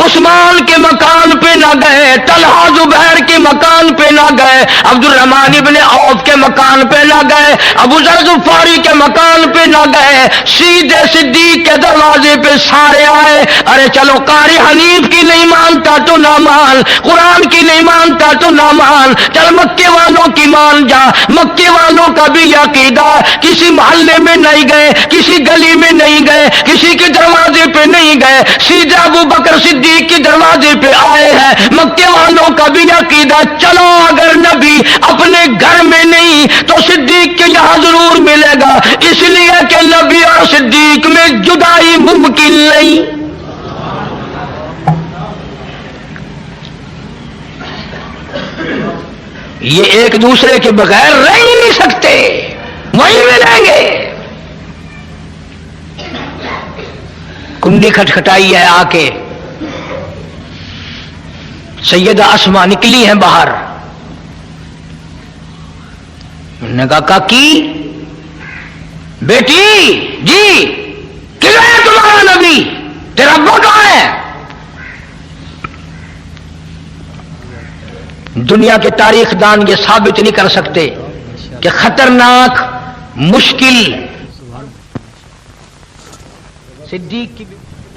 عثمان کے مکان پہ نہ گئے, طلحہ زبیر کے مکان پہ نہ گئے, عبد الرحمن ابن عوف کے مکان پہ نہ گئے, ابو ذر غفاری کے مکان پہ نہ گئے, سیدھے صدیق کے دروازے پہ سارے آئے. ارے چلو قاری حنیف کی نہیں مانتا تو نہ مان, قرآن کی نہیں مانتا تو نہ مان, چل مکے والوں کی مان جا. مکے والوں کا بھی عقیدہ, کسی محلے میں نہیں گئے, کسی گلی میں نہیں گئے, کسی کے دروازے پہ نہیں گئے, سیدھے ابو بکر صدیق کے دروازے پہ آئے ہیں. مکے والوں کا بھی عقیدہ چلو اگر نبی اپنے گھر میں نہیں تو صدیق کے یہاں ضرور ملے گا, اس لیے کہ نبی اور صدیق میں جدائی ممکن نہیں. یہ ایک دوسرے کے بغیر رہ ہی نہیں سکتے, وہیں ملیں گے. کنڈی کھٹکھٹائی ہے, آ کے سیدہ اسما نکلی ہیں باہر. انہوں نے کہا کی بیٹی جی کدھر ہے تمہارا نبی، تیرا ابا کہاں ہے؟ دنیا کے تاریخ دان یہ ثابت نہیں کر سکتے کہ خطرناک مشکل صدیق کی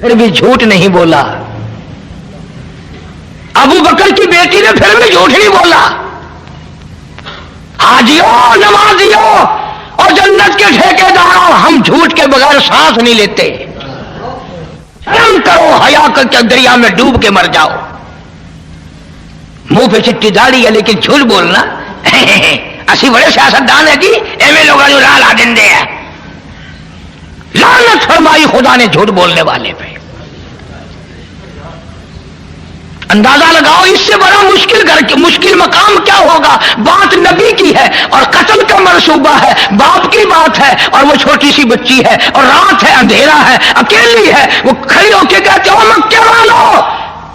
پھر بھی جھوٹ نہیں بولا، ابو بکر کی بیٹی نے پھر بھی جھوٹ نہیں بولا. حاجیوں نمازیوں اور جنت کے ٹھیکیداروں، ہم جھوٹ کے بغیر سانس نہیں لیتے. شرم کرو، حیا کر کے دریا میں ڈوب کے مر جاؤ. منہ پہ چٹی داڑھی ہے لیکن جھوٹ بولنا اسی بڑے سیاستدان ہیں جی، ایم ایل جو لا دیں دے ہیں. لعنت فرمائی خدا نے جھوٹ بولنے والے پہ. اندازہ لگاؤ اس سے بڑا مشکل مقام کیا ہوگا. بات نبی کی ہے اور قتل کا منصوبہ ہے، باپ کی بات ہے اور وہ چھوٹی سی بچی ہے اور رات ہے، اندھیرا ہے، اکیلی ہے. وہ کھڑی ہو کے کہتے ہو مکے والو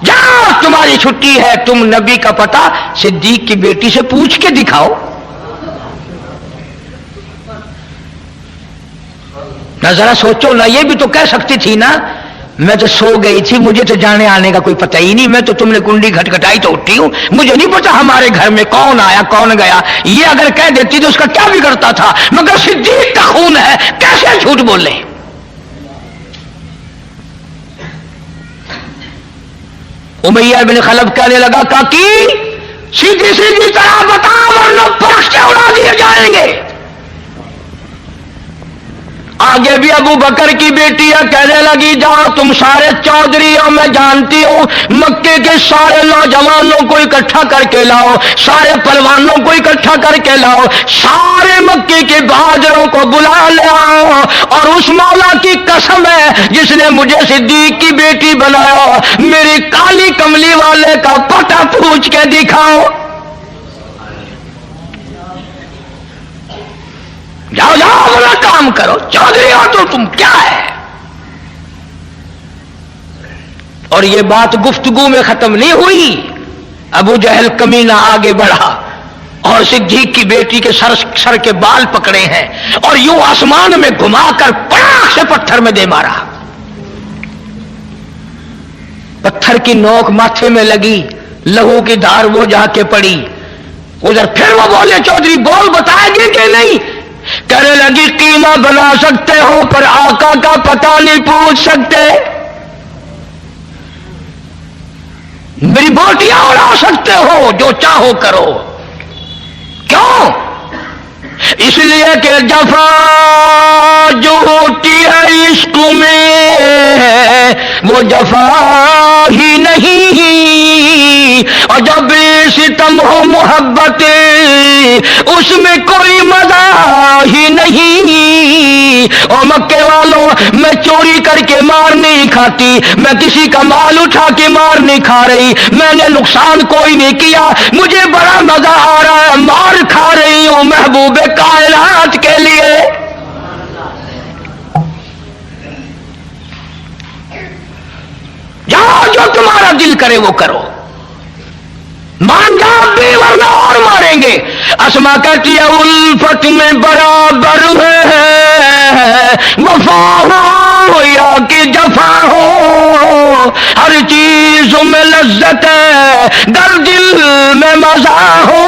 جاؤ تمہاری چھٹی ہے، تم نبی کا پتہ صدیق کی بیٹی سے پوچھ کے دکھاؤ. نہ ذرا سوچو نا، یہ بھی تو کہہ سکتی تھی نا میں تو سو گئی تھی، مجھے تو جانے آنے کا کوئی پتہ ہی نہیں، میں تو تم نے کنڈی کھٹکھٹائی تو اٹھی ہوں، مجھے نہیں پتا ہمارے گھر میں کون آیا کون گیا. یہ اگر کہہ دیتی تو اس کا کیا بگڑتا تھا، مگر صدیق کا خون ہے، کیسے جھوٹ بولے. امیہ بن خلف کہنے لگا کاکی سیدھی سیدھی طرح بتا ورنہ پرخ سے اڑا دیے جائیں گے. آگے بھی ابو بکر کی بیٹی ہے، کہنے لگی جاؤ تم سارے چودھری ہو، میں جانتی ہوں مکے کے سارے نوجوانوں کو اکٹھا کر کے لاؤ، سارے پہلوانوں کو اکٹھا کر کے لاؤ، سارے مکے کے بہادروں کو بلا لے آؤ، اور اس مولا کی قسم ہے جس نے مجھے صدیق کی بیٹی بنایا، میری کالی کملی والے کا پتہ پوچھ کے دکھاؤ. جاؤ جاؤ اپنا کام کرو، چودھری ہو تو تم کیا ہے. اور یہ بات گفتگو میں ختم نہیں ہوئی. ابو جہل کمینہ آگے بڑھا اور صدیق کی بیٹی کے سر کے بال پکڑے ہیں اور یوں آسمان میں گھما کر پڑاخ سے پتھر میں دے مارا. پتھر کی نوک ماتھے میں لگی، لہو کی دھار وہ جا کے پڑی. ادھر پھر وہ بولے چودھری بول بتائے گی کہ نہیں. کہنے لگی قیمہ بنا سکتے ہو پر آقا کا پتہ نہیں پوچھ سکتے، میری بوٹیاں اڑا سکتے ہو، جو چاہو کرو. کیوں؟ اس لیے کہ جفا جو ہوتی ہے عشق میں وہ جفا ہی نہیں، اور جب ستم ہو محبت اس میں کوئی مزہ ہی نہیں. اور مکے والوں میں چوری کر کے مار نہیں کھاتی، میں کسی کا مال اٹھا کے مار نہیں کھا رہی، میں نے نقصان کوئی نہیں کیا، مجھے بڑا مزہ آ رہا ہے، مار کھا رہی ہوں محبوب کائنات کے لیے. جاؤ جو تمہارا دل کرے وہ کرو، مان جاؤ بھی ورنہ اور ماریں گے. اسما کہتی ہے الفت میں برابر ہے وفا ہو یا کہ جفا ہو، ہر چیز میں لذت ہے گر دل میں مزہ ہو.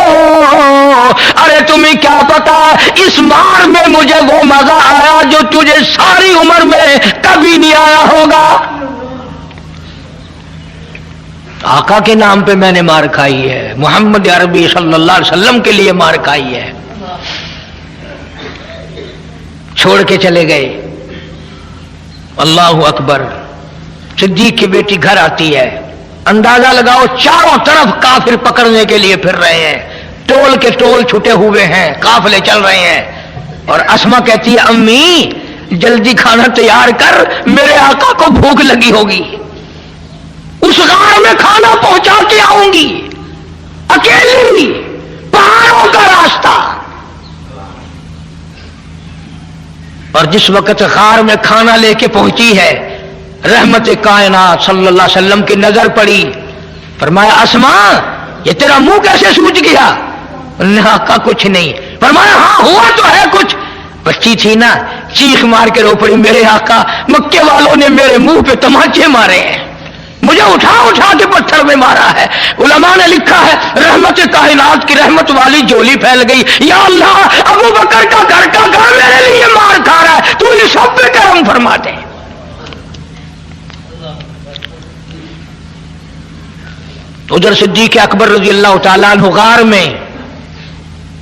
ارے تمہیں کیا پتا اس مار میں مجھے وہ مزہ آیا جو تجھے ساری عمر میں کبھی نہیں آیا ہوگا. آقا کے نام پہ میں نے مار کھائی ہے، محمد عربی صلی اللہ علیہ وسلم کے لیے مار کھائی ہے. چھوڑ کے چلے گئے. اللہ اکبر. صدیق کی بیٹی گھر آتی ہے، اندازہ لگاؤ چاروں طرف کافر پکڑنے کے لیے پھر رہے ہیں، ٹول کے ٹول چھٹے ہوئے ہیں، قافلے چل رہے ہیں. اور اسما کہتی ہے امی جلدی کھانا تیار کر، میرے آقا کو بھوک لگی ہوگی، اس غار میں کھانا پہنچا کے آؤں گی، اکیلی پہاڑوں کا راستہ. اور جس وقت غار میں کھانا لے کے پہنچی ہے، رحمت کائنات صلی اللہ علیہ وسلم کی نظر پڑی. فرمایا اسما یہ تیرا منہ کیسے سوج گیا؟ انہوں نے کہا کچھ نہیں. فرمایا ہاں ہوا تو ہے کچھ. بچی تھی نا چیخ مار کے رو پڑی، میرے آقا مکے والوں نے میرے منہ پہ تماچے مارے ہیں، مجھے اٹھا اٹھا کے پتھر میں مارا ہے۔ علماء نے لکھا ہے رحمت کائنات کی رحمت والی جھولی پھیل گئی، یا اللہ ابو بکر کا گھر میرے لیے مار کھا رہا ہے، تو انہیں سب پہ کرم فرما دے۔ ادھر صدیق اکبر رضی اللہ تعالیٰ عنہ غار میں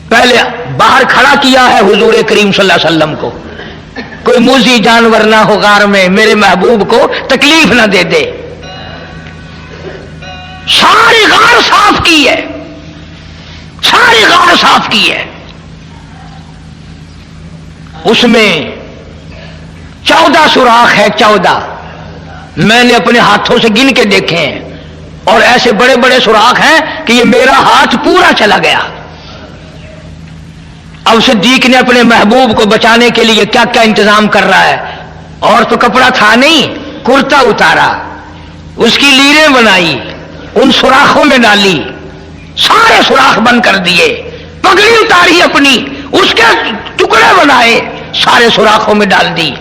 پہلے باہر کھڑا کیا ہے حضور کریم صلی اللہ علیہ وسلم کو، کوئی موذی جانور نہ ہو غار میں، میرے محبوب کو تکلیف نہ دے دے۔ ساری غار صاف کی ہے، ساری غار صاف کی ہے، اس میں 14 سوراخ ہے، 14 میں نے اپنے ہاتھوں سے گن کے دیکھے ہیں، اور ایسے بڑے بڑے سوراخ ہیں کہ یہ میرا ہاتھ پورا چلا گیا۔ اب صدیق نے اپنے محبوب کو بچانے کے لیے کیا کیا انتظام کر رہا ہے، اور تو کپڑا تھا نہیں، کرتا اتارا، اس کی لیریں بنائی، ان سوراخوں میں ڈالی، سارے سوراخ بند کر دیے، پگڑی اتاری اپنی، اس کے ٹکڑے بنائے، سارے سوراخوں میں ڈال دی،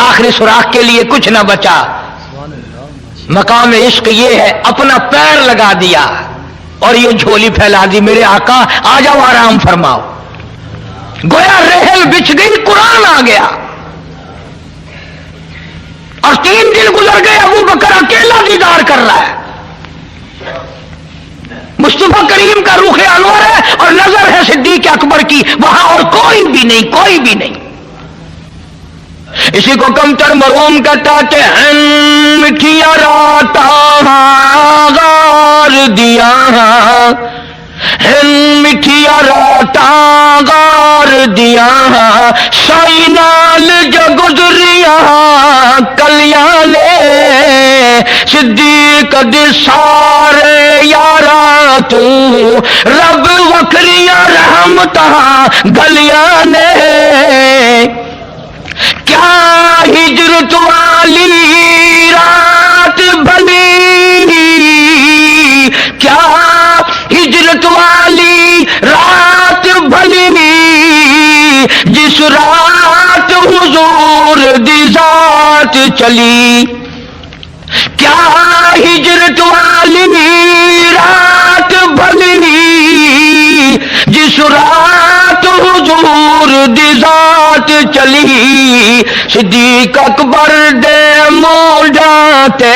آخری سوراخ کے لیے کچھ نہ بچا۔ مقام عشق یہ ہے اپنا پیر لگا دیا اور یہ جھولی پھیلا دی، میرے آقا آ جاؤ آرام فرماؤ۔ گویا رحل بچھ گئی، قرآن آ گیا، اور 3 دن گزر گئے، ابو بکر اکیلا دیدار کر رہا ہے، مصطفیٰ کریم کا روح انور ہے اور نظر ہے صدیق اکبر کی، وہاں اور کوئی بھی نہیں، کوئی بھی نہیں۔ اسی کو کمتر مرحوم کہتا کہ مٹھیا راتا غار دیا، مٹھیا راتا غار دیا، سائی نال جو گزریا کلیاں لے، صدیق دے سارے یارا تو رب وکریاں رحمتاں گلیاں نے، کیا ہجرت والی رات بھلی، کیا ہجرت والی رات بھلی، جس رات حضور دی ذات چلی، کیا ہجرت والی رات بھلی، جس رات حضور دی ذات چلی، صدیق اکبر دے منہ جاتے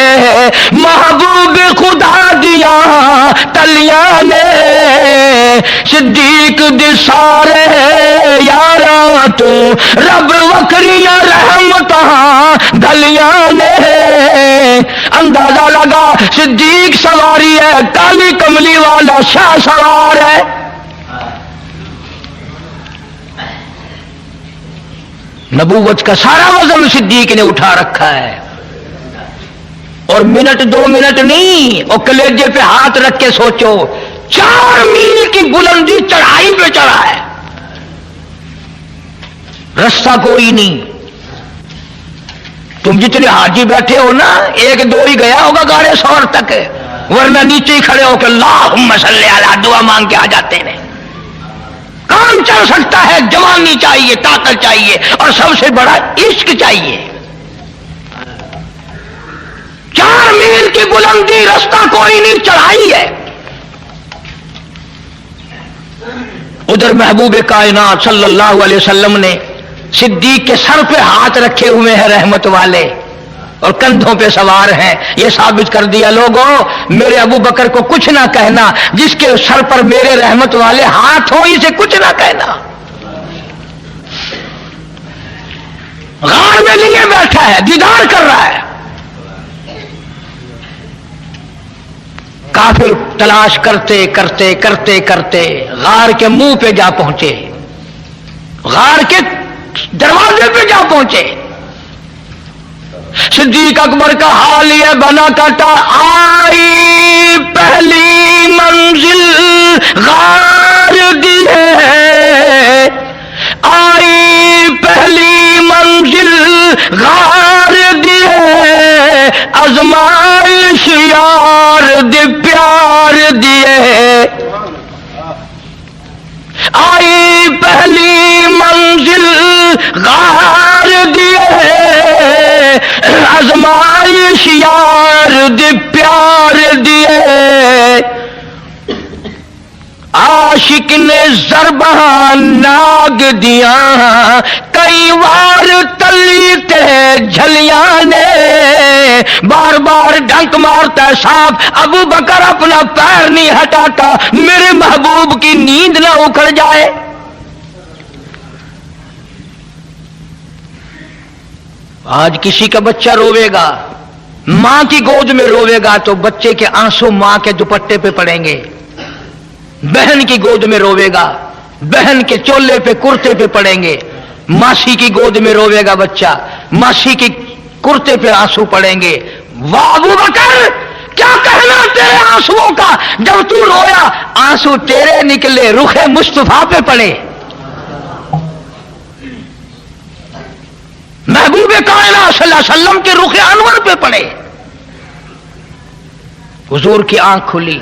محبوب خدا دیا تلیاں نے، صدیق دے سارے یاراں تو رب وکریاں رحمتاں گلیاں نے۔ اندازہ لگا صدیق سواری ہے، کالی کملی والا شاہ سوار ہے، نبوت کا سارا وزن صدیق نے اٹھا رکھا ہے، اور منٹ 2 منٹ نہیں، اور کلیجے پہ ہاتھ رکھ کے سوچو 4 میل کی بلندی چڑھائی پہ چڑھا ہے، رستہ کوئی نہیں، تم جتنے حاجی بیٹھے ہو نا 1-2 ہی گیا ہوگا گاڑے سور تک، ورنہ نیچے ہی کھڑے ہو کے اللہم صلی علی دعا مانگ کے آ جاتے ہیں۔ کام چل سکتا ہے، جوانی چاہیے، طاقت چاہیے، اور سب سے بڑا عشق چاہیے۔ 4 میل کی بلندی، رستہ کوئی نہیں، چڑھائی ہے۔ ادھر محبوب کائنات صلی اللہ علیہ وسلم نے صدیق کے سر پہ ہاتھ رکھے ہوئے ہیں رحمت والے، اور کندھوں پہ سوار ہیں، یہ ثابت کر دیا لوگوں میرے ابو بکر کو کچھ نہ کہنا، جس کے سر پر میرے رحمت والے ہاتھ ہو اسے کچھ نہ کہنا۔ غار میں لیے بیٹھا ہے، دیدار کر رہا ہے، کافر تلاش کرتے کرتے کرتے کرتے غار کے منہ پہ جا پہنچے، غار کے دروازے پہ جا پہنچے۔ صدیق اکبر کا حال یہ بنا کرتا، آئی پہلی منزل غار دی ہے، آئی پہلی منزل غار دی ہے، آزمائش یار دی پیار دیے، آئی پہلی منزل غار دیے ازمائش یار دی پیار دیے عاشق نے ضربان ناگ دیا کئی وار تلی تے جھلیاں نے بار بار ڈنک مارتا ہے صاحب ابو بکر اپنا پیر نہیں ہٹاتا میرے محبوب کی نیند نہ اکھڑ جائے. آج کسی کا بچہ روے گا ماں کی گود میں روے گا تو بچے کے آنسو ماں کے دوپٹے پہ پڑیں گے. بہن کی گود میں روے گا بہن کے چولے پہ کرتے پہ پڑیں گے. ماسی کی گود میں روے گا بچہ ماسی کی کرتے پہ آنسو پڑیں گے. واہ ابو بکر کیا کہنا تیرے آنسوؤں کا جب تو رویا آنسو تیرے نکلے رخ مصطفیٰ پہ پڑے محبوب کائنات صلی اللہ علیہ وسلم کے رخ انور پہ پڑے. حضور کی آنکھ کھلی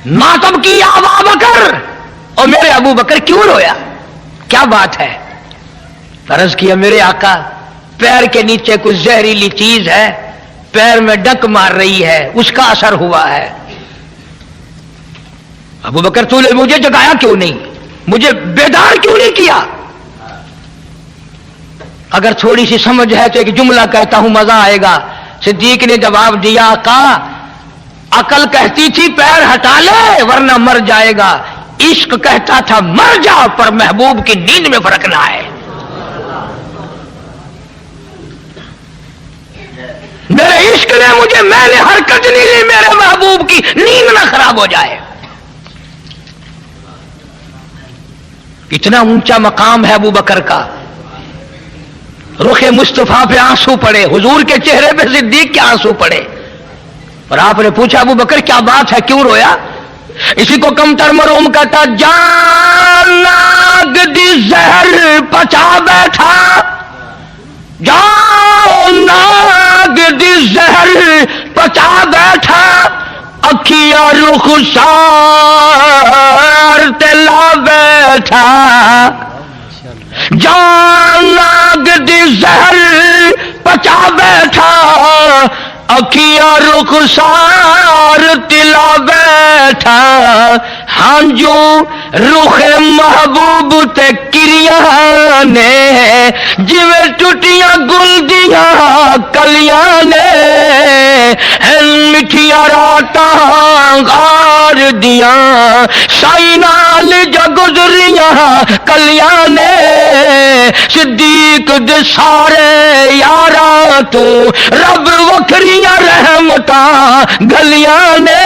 ماتم کی ابو بکر اور میرے ابو بکر کیوں رویا کیا بات ہے. عرض کیا میرے آقا پیر کے نیچے کچھ زہریلی چیز ہے پیر میں ڈک مار رہی ہے اس کا اثر ہوا ہے. ابو بکر تو نے مجھے جگایا کیوں نہیں مجھے بیدار کیوں نہیں کیا. اگر تھوڑی سی سمجھ ہے تو ایک جملہ کہتا ہوں مزہ آئے گا. صدیق نے جواب دیا آقا عقل کہتی تھی پیر ہٹا لے ورنہ مر جائے گا عشق کہتا تھا مر جا پر محبوب کی نیند میں فرق نہ ہے. میرے عشق نے مجھے میں نے حرکت نہیں لی میرے محبوب کی نیند نہ خراب ہو جائے. اتنا اونچا مقام ہے ابو بکر کا. رخ مصطفیٰ پہ آنسو پڑے حضور کے چہرے پہ صدیق کے آنسو پڑے اور آپ نے پوچھا ابو بکر کیا بات ہے کیوں رویا. اسی کو کمتر مرحوم کہتا جان ناگ دی زہر پچا بیٹھا جان ناگ دی زہر پچا بیٹھا اکھیا رخسار تلا بیٹھا جان ناگ دی زہر پچا بیٹھا اکھیا رخسار تلا بیٹھا ہاں جو رخ محبوب تے کریاں نے جویں ٹوٹیاں گل دیاں کلیاں نے مٹھیاں راتاں غار دیاں سائی نال جو گزریاں کلیاں نے صدیق دے سارے یاراں تو رب وکھریاں رحمتاں گلیاں نے